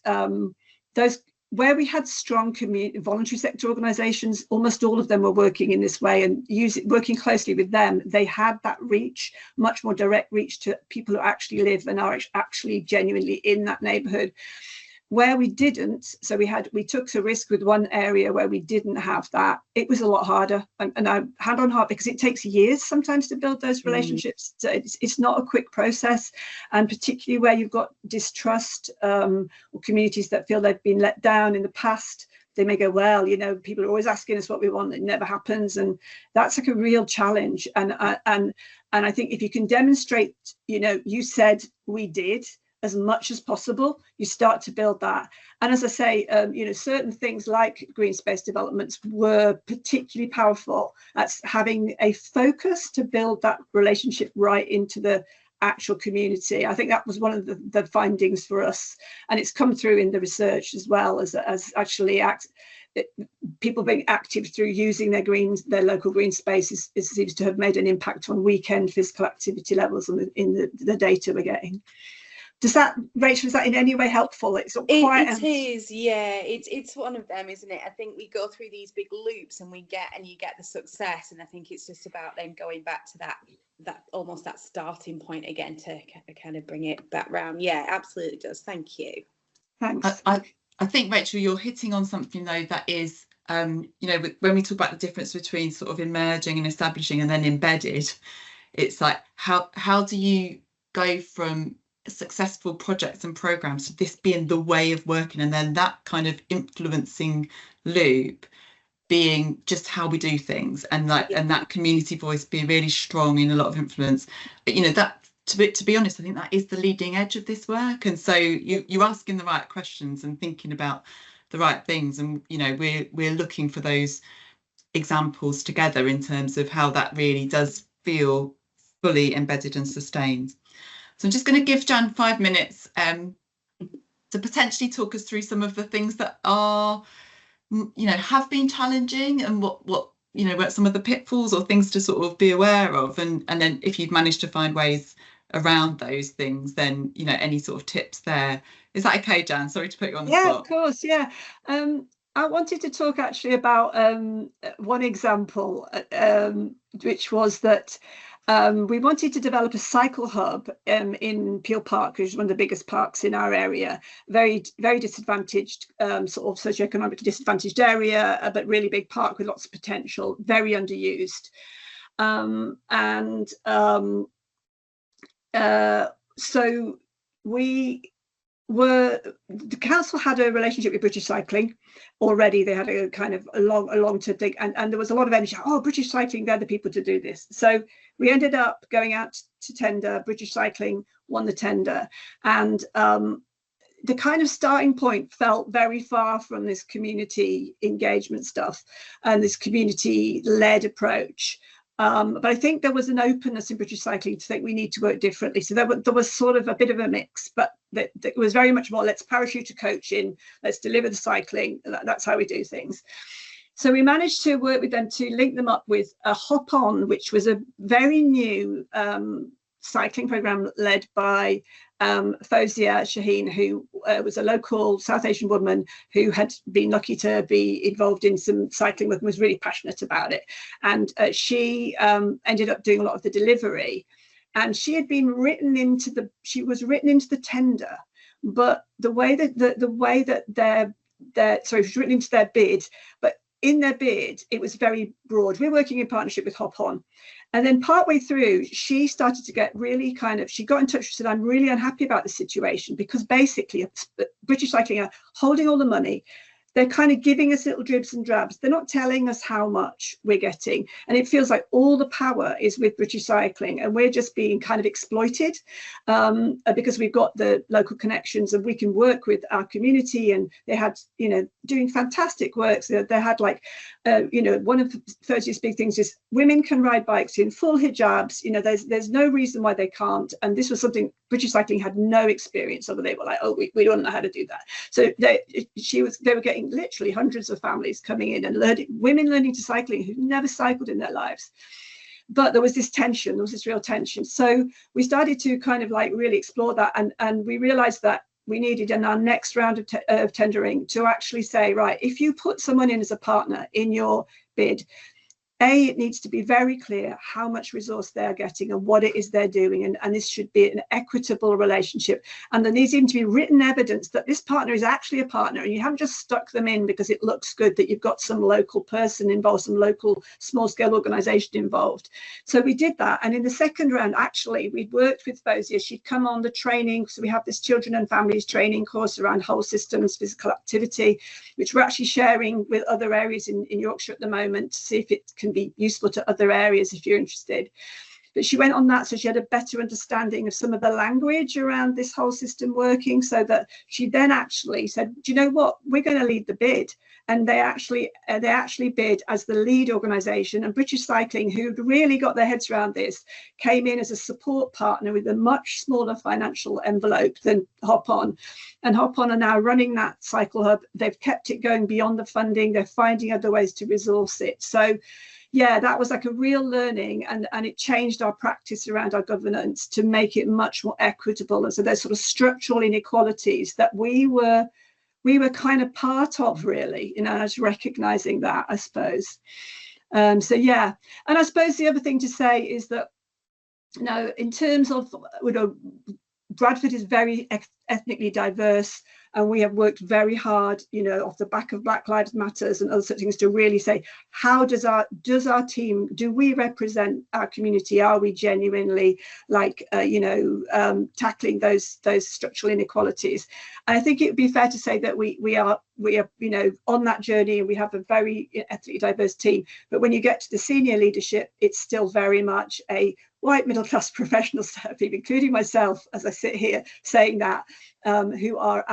where we had strong voluntary sector organisations, almost all of them were working in this way and working closely with them. They had that reach, much more direct reach to people who actually live and are actually genuinely in that neighbourhood. Where we didn't, so we took a risk with one area where we didn't have that. It was a lot harder, and I hand on heart, because it takes years sometimes to build those relationships. So it's not a quick process, and particularly where you've got distrust or communities that feel they've been let down in the past. They may go, well, people are always asking us what we want, it never happens, and that's like a real challenge. And I think if you can demonstrate, you said we did as much as possible, you start to build that. And as I say, certain things like green space developments were particularly powerful. That's having a focus to build that relationship right into the actual community. I think that was one of the findings for us, and it's come through in the research as well as actually people being active through using their local green spaces. It seems to have made an impact on weekend physical activity levels in the data we're getting. Does that, Rachel, is that in any way helpful? It is, yeah. It's one of them, isn't it? I think we go through these big loops and you get the success, and I think it's just about then going back to that almost that starting point again to kind of bring it back round. Yeah, absolutely does. Thank you. Thanks. I think, Rachel, you're hitting on something though that is you know, when we talk about the difference between sort of emerging and establishing and then embedded, it's like how do you go from successful projects and programs to this being the way of working, and then that kind of influencing loop being just how we do things, and like and that community voice being really strong in a lot of influence. But you know, that to be honest, I think that is the leading edge of this work. And so you're asking the right questions and thinking about the right things, and you know, we're looking for those examples together in terms of how that really does feel fully embedded and sustained. So I'm just going to give Jan 5 minutes to potentially talk us through some of the things that are, you know, have been challenging, and what you know, what some of the pitfalls or things to sort of be aware of, and then if you've managed to find ways around those things, then you know, any sort of tips there. Is that okay, Jan? Sorry to put you on the spot. Yeah, of course. Yeah. I wanted to talk actually about one example, which was that we wanted to develop a cycle hub in Peel Park, which is one of the biggest parks in our area. Very, very disadvantaged, sort of socioeconomically disadvantaged area, but really big park with lots of potential, very underused. So the council had a relationship with British Cycling already. They had a kind of a long-term thing, and there was a lot of energy. Oh, British Cycling, they're the people to do this. So we ended up going out to tender. British Cycling won the tender, and the kind of starting point felt very far from this community engagement stuff and this community-led approach. But I think there was an openness in British Cycling to think we need to work differently. So there was sort of a bit of a mix, but it was very much more, let's parachute a coach in, let's deliver the cycling. That's how we do things. So we managed to work with them to link them up with a Hop On, which was a very new cycling program led by Fawzia Shaheen, who was a local South Asian woman who had been lucky to be involved in some cycling work and was really passionate about it. And she ended up doing a lot of the delivery, and she had been written into the tender, but the way that she was written into their bid, but in their bid, it was very broad. We're working in partnership with Hop On. And then partway through, she started to get really she got in touch and said, I'm really unhappy about the situation, because basically British Cycling are holding all the money. They're kind of giving us little dribs and drabs. They're not telling us how much we're getting. And it feels like all the power is with British Cycling, and we're just being kind of exploited because we've got the local connections and we can work with our community. And they had, you know, doing fantastic work. So they had like, you know, one of Thursday's big things is women can ride bikes in full hijabs. You know, there's no reason why they can't. And this was something British Cycling had no experience of. They were like, oh, we don't know how to do that. So they were getting literally hundreds of families coming in and women learning to cycling who'd never cycled in their lives. But there was this tension, there was this real tension. So we started to kind of like really explore that, and we realized that we needed in our next round of tendering to actually say, right, if you put someone in as a partner in your bid, it needs to be very clear how much resource they're getting and what it is they're doing. And this should be an equitable relationship. And there needs even to be written evidence that this partner is actually a partner, and you haven't just stuck them in because it looks good, that you've got some local person involved, some local small scale organization involved. So we did that. And in the second round, actually, we'd worked with Fawzia. She'd come on the training. So we have this children and families training course around whole systems, physical activity, which we're actually sharing with other areas in Yorkshire at the moment to see if it can be useful to other areas if you're interested. But she went on that, so she had a better understanding of some of the language around this whole system working, so that she then actually said, do you know what, we're going to lead the bid. And they actually bid as the lead organisation, and British Cycling, who'd really got their heads around this, came in as a support partner with a much smaller financial envelope than Hop On. And Hop On are now running that cycle hub. They've kept it going beyond the funding. They're finding other ways to resource it. So yeah, that was like a real learning, and it changed our practice around our governance to make it much more equitable. And so there's sort of structural inequalities that we were kind of part of, really, you know, as recognizing that, I suppose. So yeah, and I suppose the other thing to say is that, you know, in terms of, you know, Bradford is very ethnically diverse. And we have worked very hard, you know, off the back of Black Lives Matters and other such things, to really say, how does our team, do we represent our community? Are we genuinely, like, you know, tackling those structural inequalities? And I think it would be fair to say that we are, you know, on that journey, and we have a very ethnically diverse team. But when you get to the senior leadership, it's still very much a white middle class professional set of people, including myself, as I sit here saying that, who are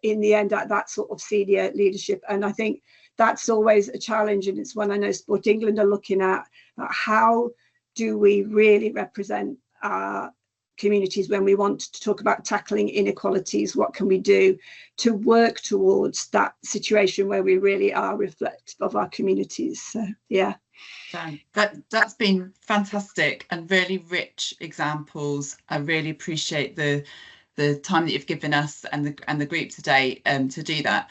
in the end at that sort of senior leadership. And I think that's always a challenge, and it's one I know Sport England are looking at. How do we really represent our communities when we want to talk about tackling inequalities? What can we do to work towards that situation where we really are reflective of our communities? So yeah. Dan, that's been fantastic and really rich examples. I really appreciate the time that you've given us and the group today to do that.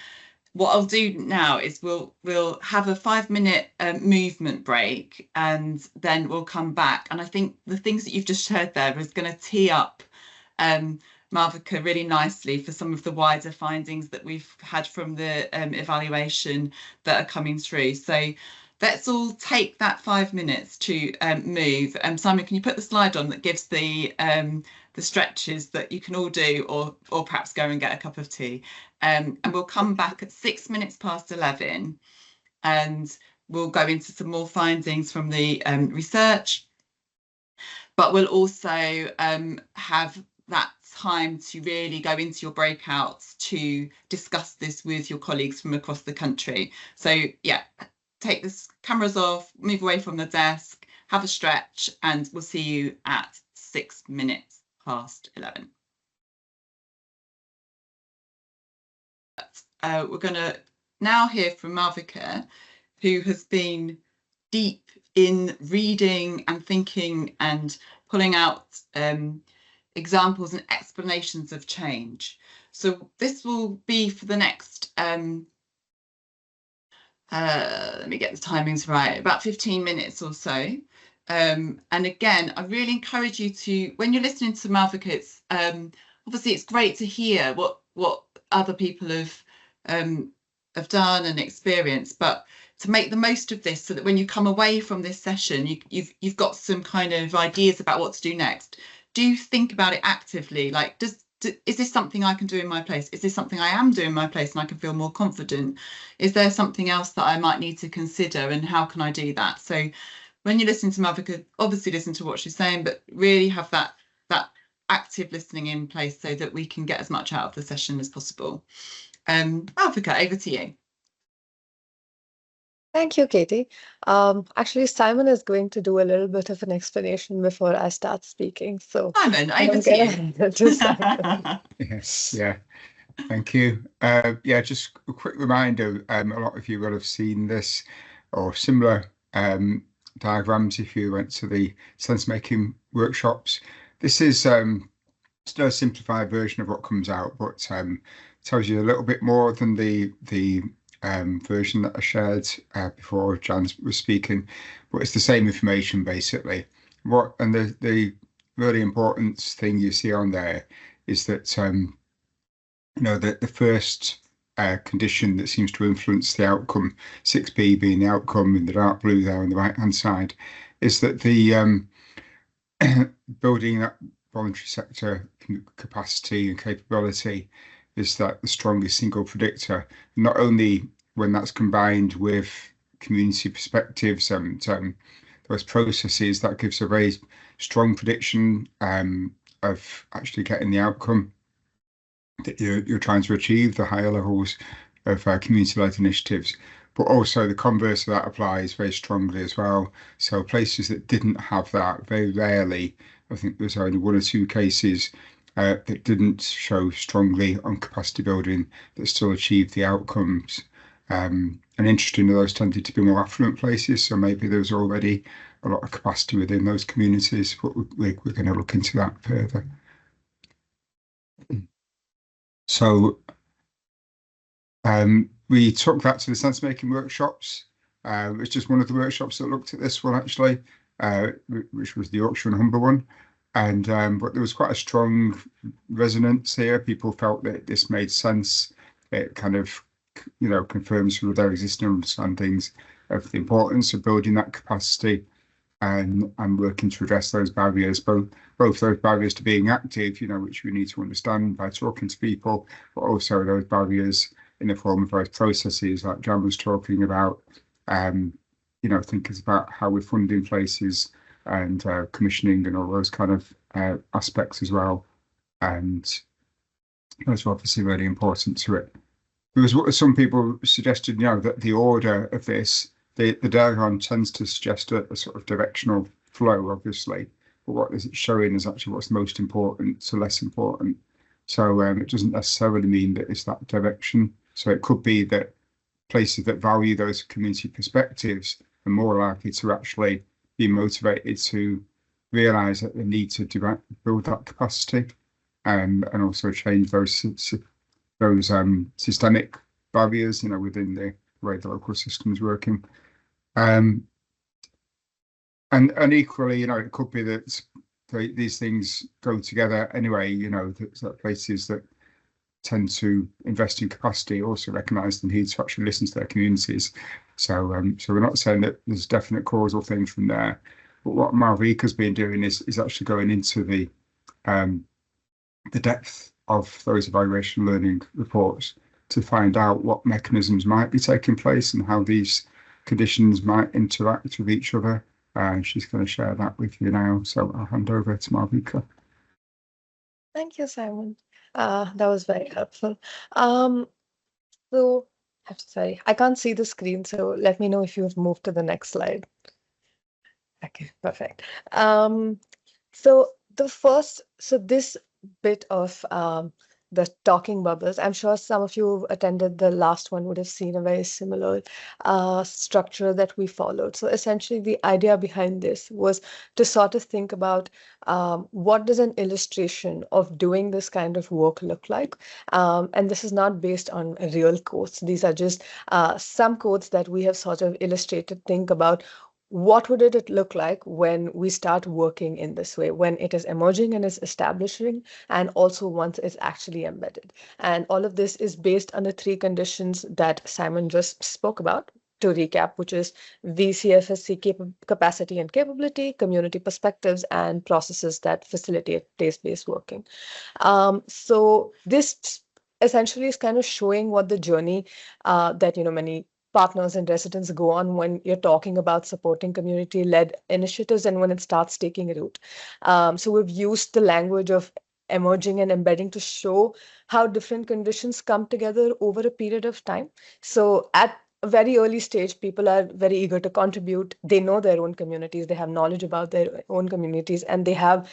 What I'll do now is we'll have a 5-minute movement break, and then we'll come back. And I think the things that you've just shared there is going to tee up Malvika really nicely for some of the wider findings that we've had from the evaluation that are coming through. So let's all take that 5 minutes to move. Simon, can you put the slide on that gives the stretches that you can all do, or perhaps go and get a cup of tea? And we'll come back at 6 minutes past 11, and we'll go into some more findings from the research. But we'll also have that time to really go into your breakouts to discuss this with your colleagues from across the country. So yeah, take the cameras off, move away from the desk, have a stretch, and we'll see you at 6 minutes past 11. We're going to now hear from Malvika, who has been deep in reading and thinking and pulling out examples and explanations of change. So this will be for the next let me get the timings right, about 15 minutes or so. And again, I really encourage you to, when you're listening to Malvika, it's obviously it's great to hear what other people have done and experienced, but to make the most of this so that when you come away from this session, you've got some kind of ideas about what to do next. Do think about it actively. Like, is this something I can do in my place? Is this something I am doing in my place and I can feel more confident? Is there something else that I might need to consider, and how can I do that? So when you listen to Malvika, obviously listen to what she's saying, but really have that active listening in place so that we can get as much out of the session as possible. Malvika, over to you. Thank you, Katie. Actually, Simon is going to do a little bit of an explanation before I start speaking. So Simon, over to you. Simon. Yes, yeah. Thank you. Yeah, just a quick reminder, a lot of you will have seen this or similar diagrams if you went to the sense-making workshops. This is still a simplified version of what comes out, but tells you a little bit more than the version that I shared before Jan was speaking, but it's the same information basically. And the really important thing you see on there is that you know, the first condition that seems to influence the outcome, 6B being the outcome in the dark blue there on the right hand side, is that the building that voluntary sector capacity and capability is that the strongest single predictor, not only when that's combined with community perspectives and those processes, that gives a very strong prediction of actually getting the outcome that you're trying to achieve, the higher levels of community-led initiatives. But also the converse of that applies very strongly as well. So places that didn't have that, very rarely, I think there's only 1 or 2 cases that didn't show strongly on capacity building that still achieved the outcomes. And interestingly, those tended to be more affluent places, so maybe there's already a lot of capacity within those communities, but we're going to look into that further. So we took that to the sense-making workshops. It's just one of the workshops that looked at this one, actually, which was the Yorkshire and Humber one. And but there was quite a strong resonance here. People felt that this made sense. It kind of, confirms with their existing understandings of the importance of building that capacity and working to address those barriers, both those barriers to being active, which we need to understand by talking to people, but also those barriers in the form of those processes like Jan was talking about, thinking about how we're funding places and commissioning and all those kind of aspects as well. And those are obviously really important to it. There was what some people suggested, that the order of this, the diagram tends to suggest a sort of directional flow, obviously, but what is it showing is actually what's most important to less important. So it doesn't necessarily mean that it's that direction. So it could be that places that value those community perspectives are more likely to actually be motivated to realise that they need to build that capacity, and also change those systemic barriers, within the way the local system is working. And equally, it could be that these things go together anyway. That places that tend to invest in capacity also recognise the need to actually listen to their communities. So we're not saying that there's definite causal things from there, but what Malvika's been doing is actually going into the depth of those evaluation learning reports to find out what mechanisms might be taking place and how these conditions might interact with each other. And she's going to share that with you now. So I'll hand over to Malvika. Thank you, Simon. That was very helpful. So, sorry, I can't see the screen, so let me know if you've moved to the next slide. Okay, perfect. So this bit of the talking bubbles, I'm sure some of you who attended the last one would have seen a very similar structure that we followed. So essentially the idea behind this was to sort of think about what does an illustration of doing this kind of work look like? And this is not based on real quotes. These are just some quotes that we have sort of illustrated. Think about what would it look like when we start working in this way, when it is emerging and is establishing, and also once it's actually embedded. And all of this is based on the 3 conditions that Simon just spoke about. To recap, which is VCFSC capacity and capability, community perspectives, and processes that facilitate place-based working. So this essentially is kind of showing what the journey that many partners and residents go on when you're talking about supporting community-led initiatives and when it starts taking root. So we've used the language of emerging and embedding to show how different conditions come together over a period of time. So at a very early stage, people are very eager to contribute. They know their own communities. They have knowledge about their own communities, and they have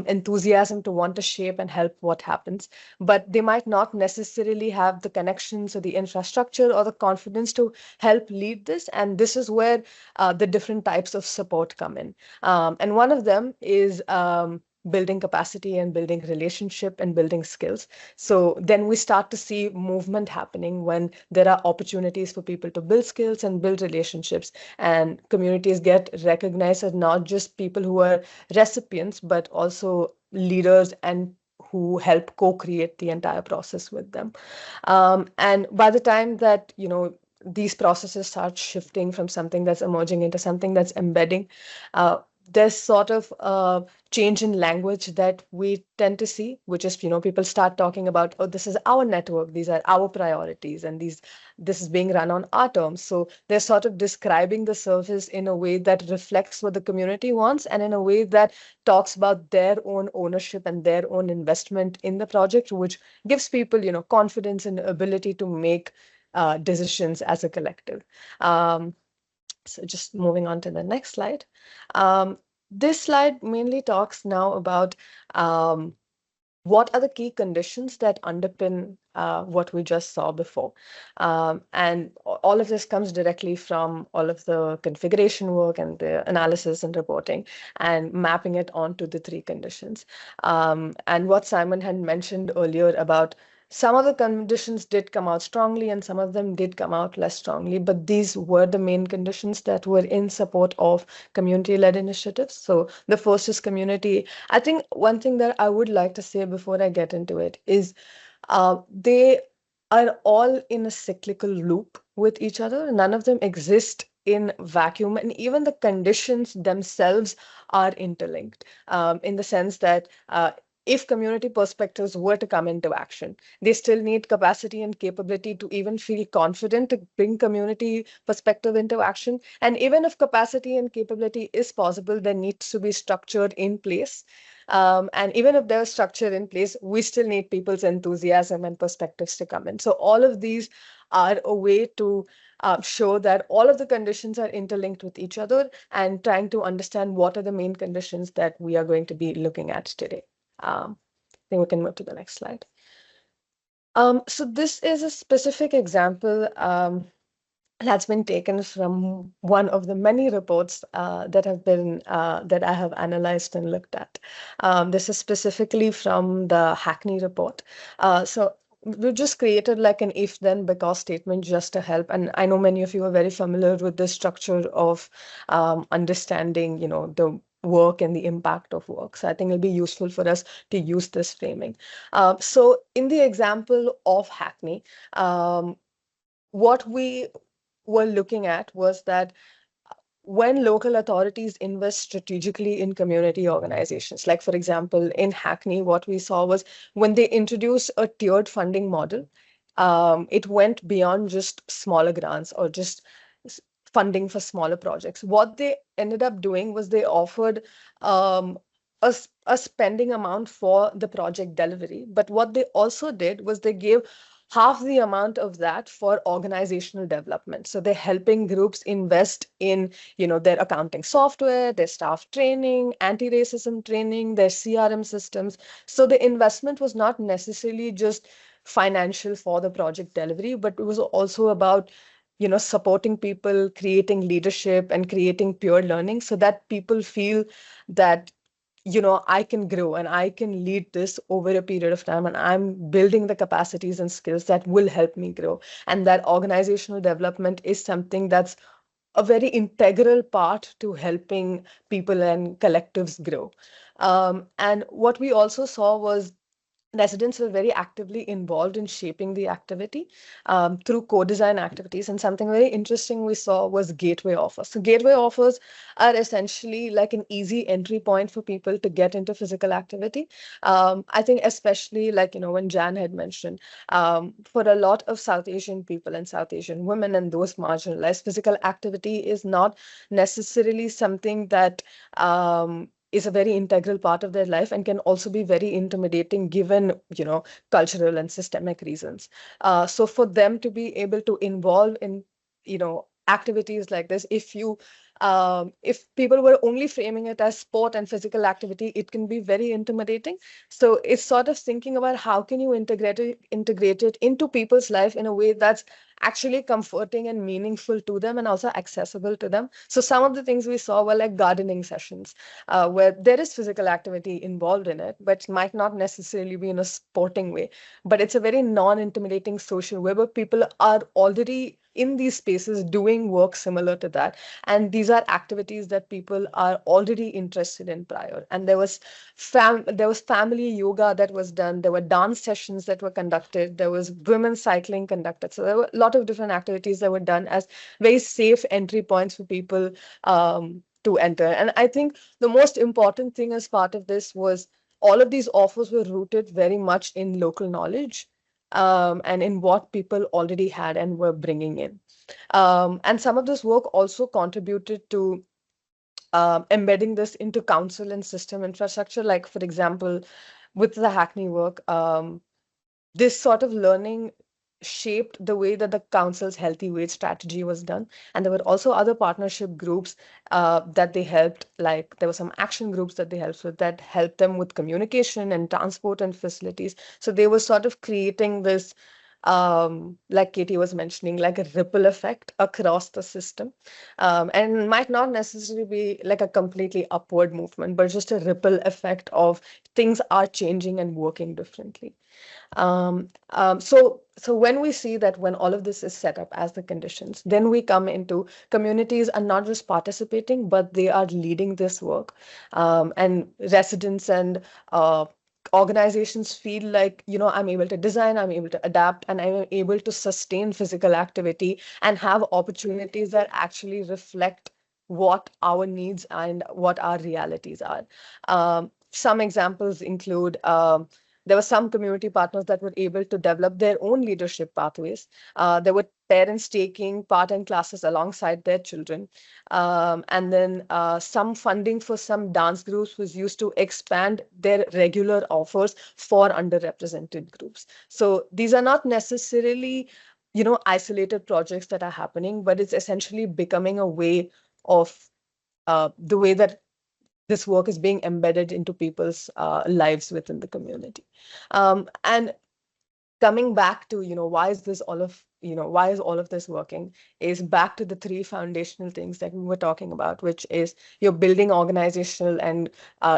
enthusiasm to want to shape and help what happens. But they might not necessarily have the connections or the infrastructure or the confidence to help lead this. And this is where the different types of support come in. And one of them is building capacity and building relationship and building skills. So then we start to see movement happening when there are opportunities for people to build skills and build relationships, and communities get recognized as not just people who are recipients, but also leaders and who help co-create the entire process with them. And by the time that, these processes start shifting from something that's emerging into something that's embedding, there's sort of a change in language that we tend to see, which is, people start talking about, oh, this is our network, these are our priorities, and this is being run on our terms. So they're sort of describing the service in a way that reflects what the community wants and in a way that talks about their own ownership and their own investment in the project, which gives people, confidence and ability to make decisions as a collective. So just moving on to the next slide. This slide mainly talks now about what are the key conditions that underpin what we just saw before. And all of this comes directly from all of the configuration work and the analysis and reporting and mapping it onto the 3 conditions. And what Simon had mentioned earlier about Some of the conditions did come out strongly and some of them did come out less strongly, but these were the main conditions that were in support of community-led initiatives. So the first is community. I think one thing that I would like to say before I get into it is they are all in a cyclical loop with each other. None of them exist in vacuum, and even the conditions themselves are interlinked in the sense that if community perspectives were to come into action, they still need capacity and capability to even feel confident to bring community perspective into action. And even if capacity and capability is possible, there needs to be structure in place. And even if there's structure in place, we still need people's enthusiasm and perspectives to come in. So all of these are a way to show that all of the conditions are interlinked with each other and trying to understand what are the main conditions that we are going to be looking at today. I think we can move to the next slide. So this is a specific example that's been taken from one of the many reports that I have analyzed and looked at. This is specifically from the Hackney report. So we just created like an if then because statement just to help. And I know many of you are very familiar with the structure of understanding, the work and the impact of work. So I think it'll be useful for us to use this framing. So in the example of Hackney, what we were looking at was that when local authorities invest strategically in community organizations, like for example, in Hackney, what we saw was when they introduced a tiered funding model, it went beyond just smaller grants or just funding for smaller projects. What they ended up doing was they offered a spending amount for the project delivery. But what they also did was they gave half the amount of that for organizational development. So they're helping groups invest in, their accounting software, their staff training, anti-racism training, their CRM systems. So the investment was not necessarily just financial for the project delivery, but it was also about supporting people, creating leadership and creating peer learning so that people feel that I can grow and I can lead this over a period of time, and I'm building the capacities and skills that will help me grow. And that organizational development is something that's a very integral part to helping people and collectives grow. And what we also saw was residents were very actively involved in shaping the activity through co-design activities. And something very interesting we saw was gateway offers. So gateway offers are essentially like an easy entry point for people to get into physical activity. I think especially like, when Jan had mentioned, for a lot of South Asian people and South Asian women and those marginalized, physical activity is not necessarily something that is a very integral part of their life and can also be very intimidating given, cultural and systemic reasons. So for them to be able to involve in, activities like this, if people were only framing it as sport and physical activity, it can be very intimidating. So it's sort of thinking about how can you integrate it into people's life in a way that's actually comforting and meaningful to them and also accessible to them. So some of the things we saw were like gardening sessions where there is physical activity involved in it, but might not necessarily be in a sporting way. But it's a very non-intimidating social way where people are already in these spaces doing work similar to that. And these are activities that people are already interested in prior. And there was family yoga that was done. There were dance sessions that were conducted. There was women cycling conducted. So there were a lot of different activities that were done as very safe entry points for people to enter. And I think the most important thing as part of this was all of these offers were rooted very much in local knowledge and in what people already had and were bringing in. And some of this work also contributed to embedding this into council and system infrastructure. Like, for example, with the Hackney work, this sort of learning shaped the way that the council's healthy wage strategy was done. And there were also other partnership groups that they helped, like there were some action groups that they helped with that helped them with communication and transport and facilities. So they were sort of creating this, like Katie was mentioning, like a ripple effect across the system. And might not necessarily be like a completely upward movement, but just a ripple effect of things are changing and working differently. So when we see that when all of this is set up as the conditions, then we come into communities are not just participating, but they are leading this work. And residents and organizations feel like, I'm able to design, I'm able to adapt, and I'm able to sustain physical activity and have opportunities that actually reflect what our needs and what our realities are. Some examples include there were some community partners that were able to develop their own leadership pathways. There were parents taking part in classes alongside their children. And then some funding for some dance groups was used to expand their regular offers for underrepresented groups. So these are not necessarily, isolated projects that are happening, but it's essentially becoming a way of the way that this work is being embedded into people's lives within the community. And coming back to, why is this all of, why is all of this working, is back to the three foundational things that we were talking about, which is you're building organizational and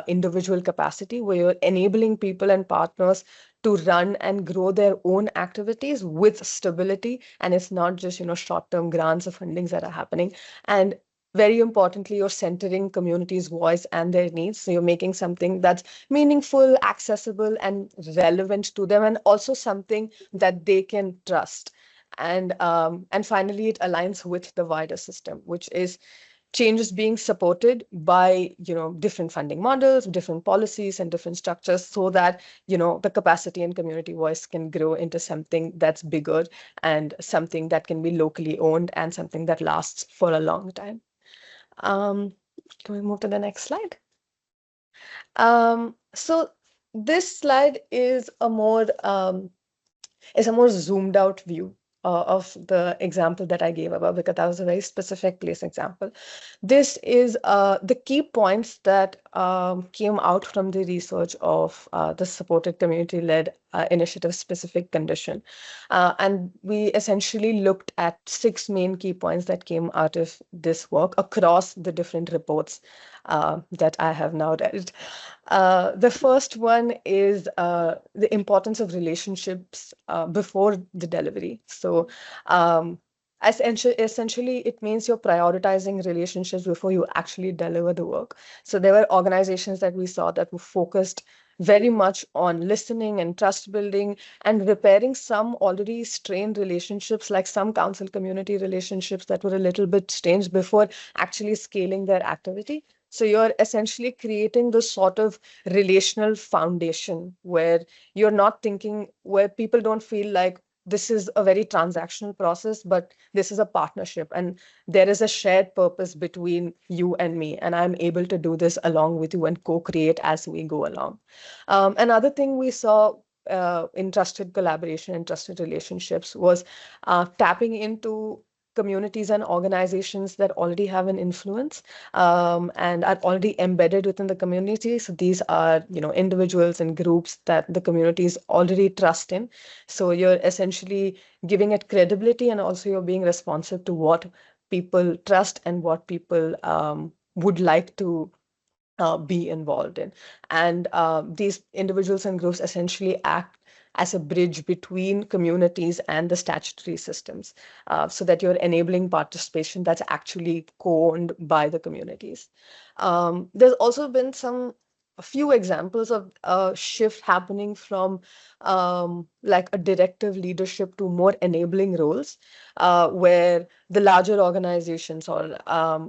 individual capacity, where you're enabling people and partners to run and grow their own activities with stability. And it's not just, short-term grants or fundings that are happening. And very importantly, you're centering communities' voice and their needs. So you're making something that's meaningful, accessible, and relevant to them, and also something that they can trust. And finally, it aligns with the wider system, which is changes being supported by different funding models, different policies, and different structures, so that the capacity and community voice can grow into something that's bigger and something that can be locally owned and something that lasts for a long time. Can we move to the next slide? So this slide is a more zoomed out view of the example that I gave above, because that was a very specific place example. This is the key points that came out from the research of the supported community-led initiative specific condition. And we essentially looked at 6 main key points that came out of this work across the different reports that I have now read. The first one is the importance of relationships before the delivery. So essentially, it means you're prioritizing relationships before you actually deliver the work. So there were organizations that we saw that were focused very much on listening and trust building and repairing some already strained relationships, like some council community relationships that were a little bit strained before actually scaling their activity. So you're essentially creating this sort of relational foundation where you're not thinking, where people don't feel like this is a very transactional process, but this is a partnership and there is a shared purpose between you and me, and I'm able to do this along with you and co-create as we go along. Another thing we saw in trusted collaboration and trusted relationships was tapping into communities and organizations that already have an influence and are already embedded within the community. So these are, individuals and groups that the communities already trust in. So you're essentially giving it credibility, and also you're being responsive to what people trust and what people would like to be involved in. And these individuals and groups essentially act as a bridge between communities and the statutory systems, so that you're enabling participation that's actually co-owned by the communities. There's also been a few examples of a shift happening from like a directive leadership to more enabling roles, where the larger organizations or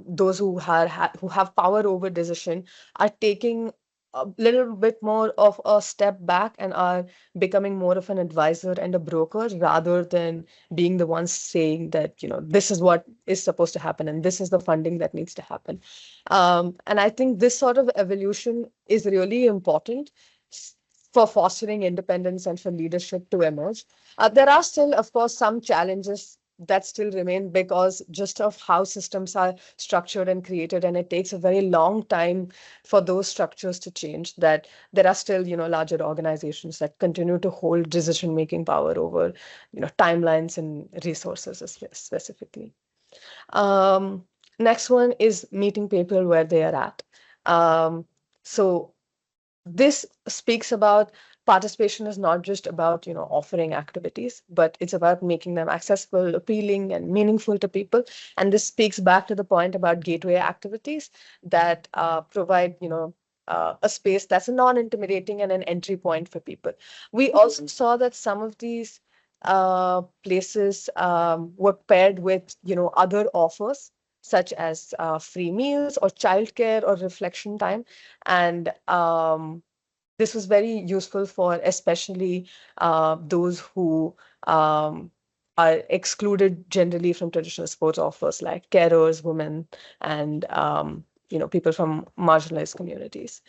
those who have power over decision are taking a little bit more of a step back and are becoming more of an advisor and a broker, rather than being the ones saying that, this is what is supposed to happen and this is the funding that needs to happen. And I think this sort of evolution is really important for fostering independence and for leadership to emerge. There are still, of course, some challenges that still remain because just of how systems are structured and created, and it takes a very long time for those structures to change, that there are still, larger organizations that continue to hold decision-making power over, timelines and resources specifically. Next one is meeting people where they are at. So this speaks about participation is not just about, offering activities, but it's about making them accessible, appealing, and meaningful to people. And this speaks back to the point about gateway activities that provide, a space that's non-intimidating and an entry point for people. We also saw that some of these places were paired with, other offers, such as free meals or childcare or reflection time. And this was very useful for especially those who are excluded generally from traditional sports offers, like carers, women, and people from marginalized communities.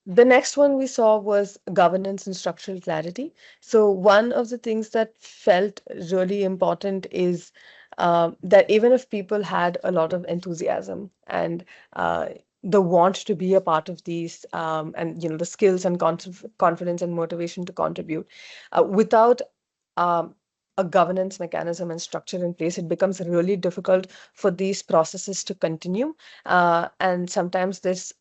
The next one we saw was governance and structural clarity. So one of the things that felt really important is that even if people had a lot of enthusiasm and the want to be a part of these, and the skills and confidence and motivation to contribute, without a governance mechanism and structure in place, it becomes really difficult for these processes to continue. And sometimes this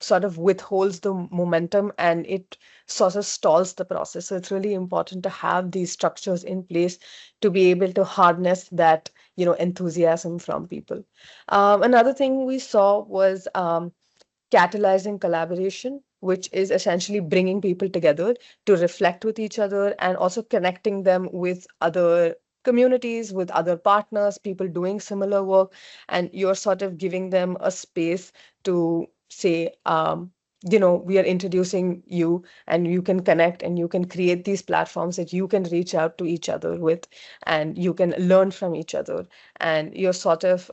sort of withholds the momentum and it sort of stalls the process. So it's really important to have these structures in place to be able to harness that, enthusiasm from people. Another thing we saw was catalyzing collaboration, which is essentially bringing people together to reflect with each other and also connecting them with other communities, with other partners, people doing similar work. And you're sort of giving them a space to say, we are introducing you and you can connect and you can create these platforms that you can reach out to each other with and you can learn from each other. And you're sort of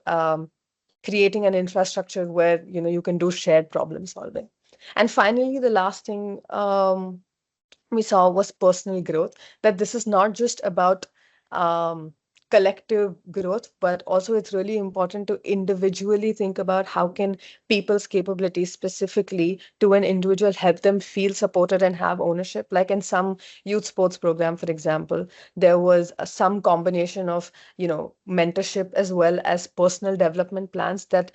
creating an infrastructure where you can do shared problem solving. And finally, the last thing we saw was personal growth, that this is not just about collective growth, but also it's really important to individually think about how can people's capabilities specifically to an individual help them feel supported and have ownership. Like in some youth sports program, for example, there was some combination of mentorship as well as personal development plans that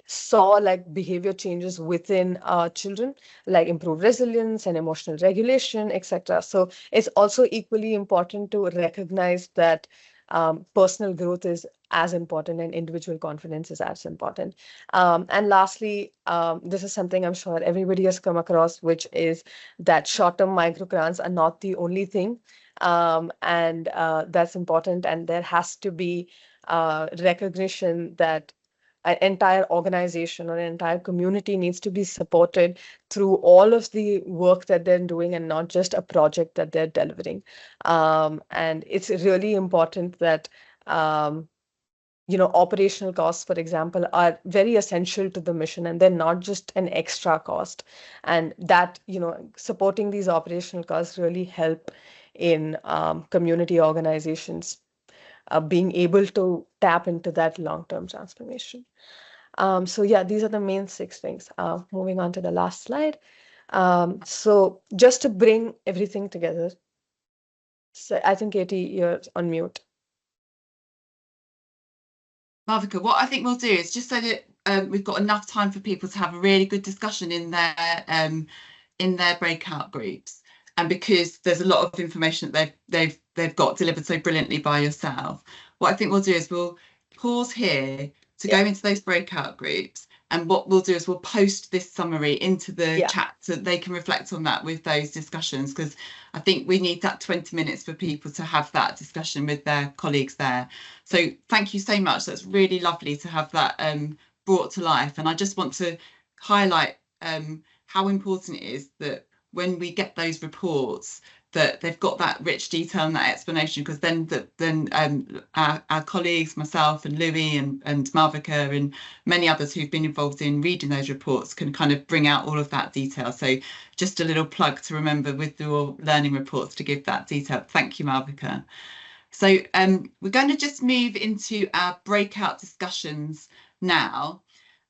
saw like behavior changes within children, like improved resilience and emotional regulation, etc. So it's also equally important to recognize that personal growth is as important and individual confidence is as important. And lastly, this is something I'm sure everybody has come across, which is that short-term microgrants are not the only thing. And that's important. And there has to be recognition that an entire organization or an entire community needs to be supported through all of the work that they're doing and not just a project that they're delivering. And it's really important that operational costs, for example, are very essential to the mission and they're not just an extra cost. And that, supporting these operational costs really help in community organizations being able to tap into that long-term transformation. So yeah, these are the main 6 things. Moving on to the last slide. So just to bring everything together. So I think Katie, you're on mute. Malvika, what I think we'll do is just so that we've got enough time for people to have a really good discussion in their breakout groups, and because there's a lot of information that they've got delivered so brilliantly by yourself, what I think we'll do is we'll pause here to go into those breakout groups, and what we'll do is we'll post this summary into the chat so that they can reflect on that with those discussions, because I think we need that 20 minutes for people to have that discussion with their colleagues there. So thank you so much. That's really lovely to have that brought to life. And I just want to highlight how important it is that when we get those reports, that they've got that rich detail and that explanation, because then our colleagues, myself and Louis and Malvika and many others who've been involved in reading those reports can kind of bring out all of that detail. So just a little plug to remember with your learning reports to give that detail. Thank you, Malvika. So we're going to just move into our breakout discussions now,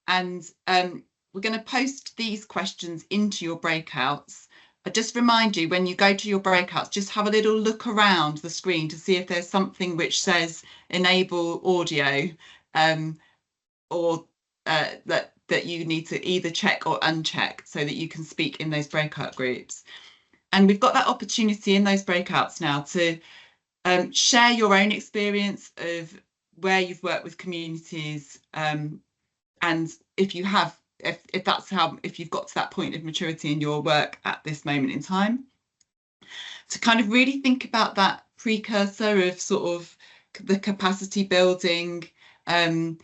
and we're going to post these questions into your breakouts. I just remind you, when you go to your breakouts, just have a little look around the screen to see if there's something which says enable audio, or that that you need to either check or uncheck so that you can speak in those breakout groups. And we've got that opportunity in those breakouts now to share your own experience of where you've worked with communities, and if you have, if you've got to that point of maturity in your work at this moment in time, to kind of really think about that precursor of sort of the capacity building, and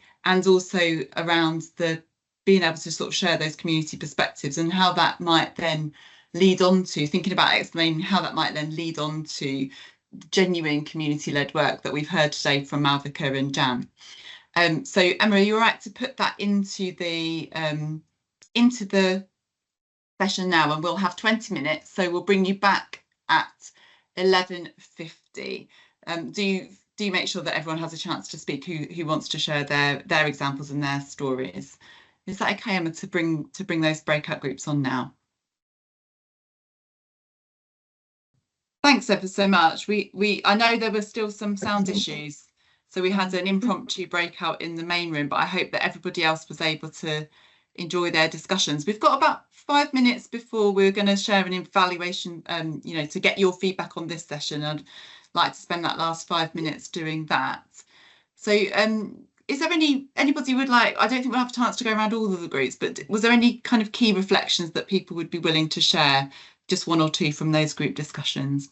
also around the being able to sort of share those community perspectives and how that might then lead on to thinking about explaining how that might then lead on to genuine community-led work that we've heard today from Malvika and Jan. So Emma, are you all right to put that into the session now, and we'll have 20 minutes, so we'll bring you back at 11:50. Do you make sure that everyone has a chance to speak who wants to share their examples and their stories? Is that okay, Emma, to bring those breakout groups on now? Thanks ever so much. I know there were still some sound issues, so we had an impromptu breakout in the main room, but I hope that everybody else was able to enjoy their discussions. We've got about 5 minutes before we're going to share an evaluation, you know, to get your feedback on this session. I'd like to spend that last 5 minutes doing that. So is there anybody would like, I don't think we'll have a chance to go around all of the groups, but was there any kind of key reflections that people would be willing to share, just one or two from those group discussions?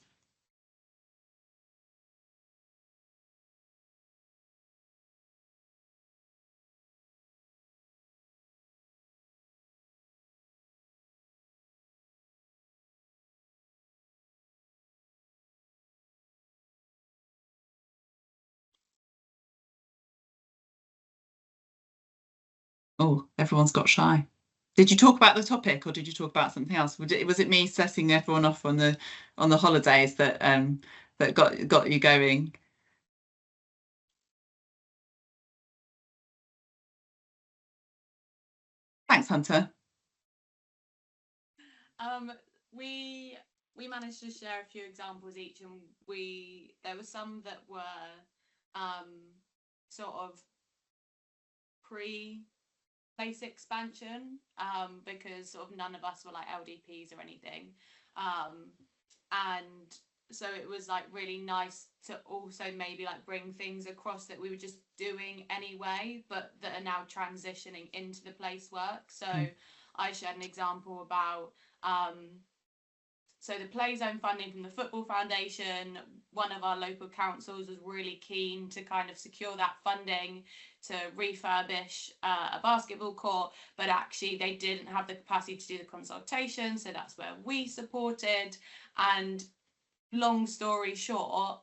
Oh, everyone's got shy. Did you talk about the topic, or did you talk about something else? Was it me setting everyone off on the holidays that that got you going? Thanks, Hunter. We managed to share a few examples each, and there were some that were sort of pre-place expansion, because sort of none of us were like LDPs or anything, and so it was like really nice to also maybe like bring things across that we were just doing anyway, but that are now transitioning into the place work. So I shared an example about so the play zone funding from the Football Foundation. One of our local councils was really keen to kind of secure that funding to refurbish a basketball court, but actually they didn't have the capacity to do the consultation, so that's where we supported. And long story short,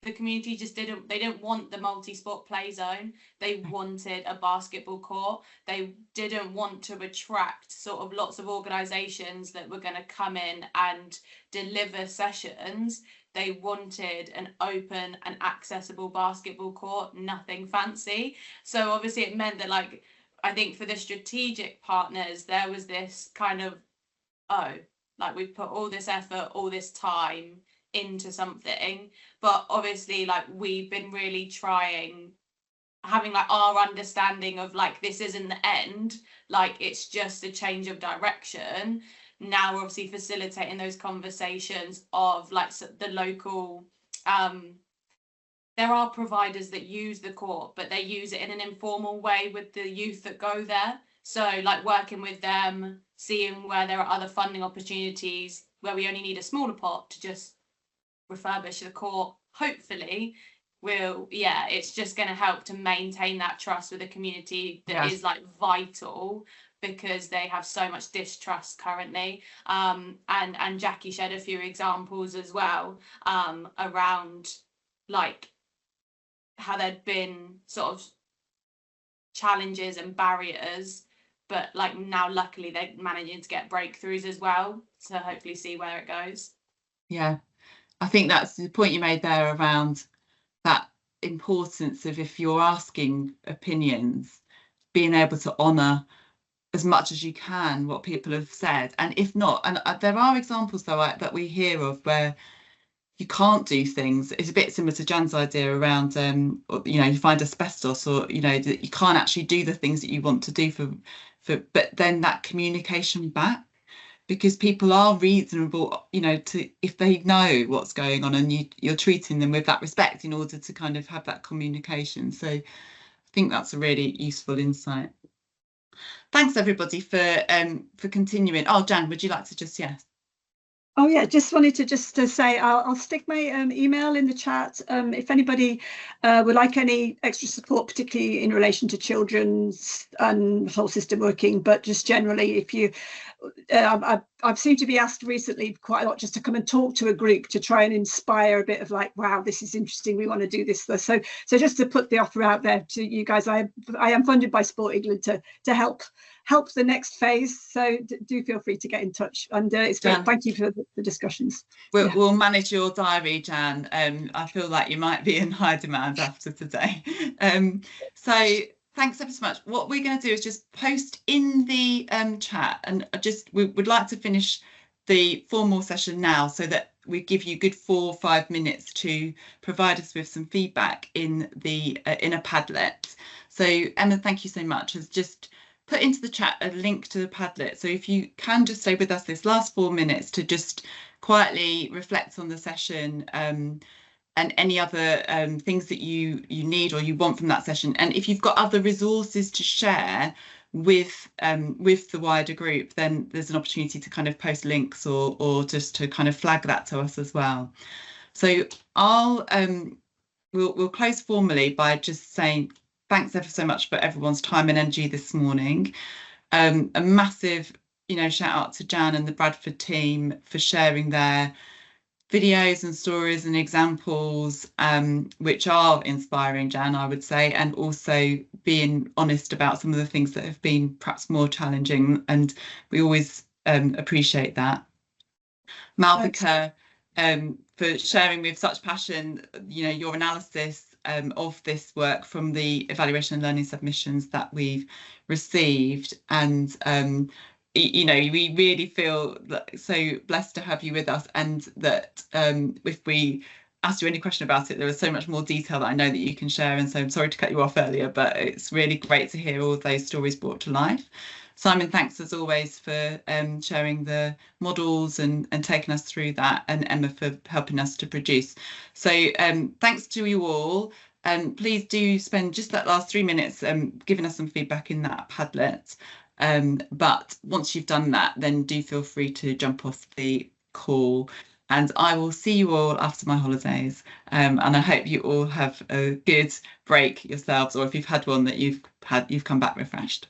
the community just didn't want the multi-sport play zone. They wanted a basketball court. They didn't want to attract sort of lots of organisations that were going to come in and deliver sessions. They wanted an open and accessible basketball court, nothing fancy. So obviously it meant that, like, I think for the strategic partners, there was this kind of, oh, like we've put all this effort, all this time into something, but obviously like we've been really trying, having like our understanding of like this isn't the end, like it's just a change of direction. Now we're obviously facilitating those conversations of like the local, there are providers that use the court, but they use it in an informal way with the youth that go there. So like working with them, seeing where there are other funding opportunities where we only need a smaller pot to just refurbish the court, hopefully it's just going to help to maintain that trust with the community that is like vital, because they have so much distrust currently. And Jackie shared a few examples as well, around like how there'd been sort of challenges and barriers, but like now luckily they're managing to get breakthroughs as well, so hopefully see where it goes. Yeah, I think that's the point you made there around that importance of, if you're asking opinions, being able to honour as much as you can what people have said, and if not, and there are examples though that we hear of where you can't do things. It's a bit similar to Jan's idea around, you know, you find asbestos, or, you know, that you can't actually do the things that you want to do but then that communication back, because people are reasonable, you know, to if they know what's going on, and you're treating them with that respect in order to kind of have that communication. So I think that's a really useful insight. Thanks everybody for continuing. Oh, Jan, would you like to just, yes. Oh yeah, just wanted to say I'll stick my email in the chat. If anybody would like any extra support, particularly in relation to children's and whole system working, but just generally, if you, I've seemed to be asked recently quite a lot just to come and talk to a group to try and inspire a bit of like, wow, this is interesting, we want to do this. So just to put the offer out there to you guys, I am funded by Sport England to help the next phase, so do feel free to get in touch, and it's great. Thank you for the discussions. We'll manage your diary, Jan. I feel like you might be in high demand after today. So thanks ever so much. What we're going to do is just post in the chat, and we would like to finish the formal session now, so that we give you good 4 or 5 minutes to provide us with some feedback in a Padlet. So Emma, thank you so much. Has just put into the chat a link to the Padlet. So if you can just stay with us this last 4 minutes to just quietly reflect on the session, and any other things that you need or you want from that session. And if you've got other resources to share with the wider group, then there's an opportunity to kind of post links or just to kind of flag that to us as well. So we'll close formally by just saying thanks ever so much for everyone's time and energy this morning. A massive, you know, shout out to Jan and the Bradford team for sharing their videos and stories and examples, which are inspiring, Jan, I would say, and also being honest about some of the things that have been perhaps more challenging, and we always appreciate that. Malvika, for sharing with such passion, you know, your analysis of this work from the evaluation and learning submissions that we've received, and you know, we really feel so blessed to have you with us, and that if we asked you any question about it, there was so much more detail that I know that you can share, and so I'm sorry to cut you off earlier, but it's really great to hear all of those stories brought to life. Simon, thanks as always for sharing the models and taking us through that, and Emma for helping us to produce. So thanks to you all. Please do spend just that last 3 minutes giving us some feedback in that Padlet. But once you've done that, then do feel free to jump off the call, and I will see you all after my holidays. And I hope you all have a good break yourselves, or if you've had one that you've come back refreshed.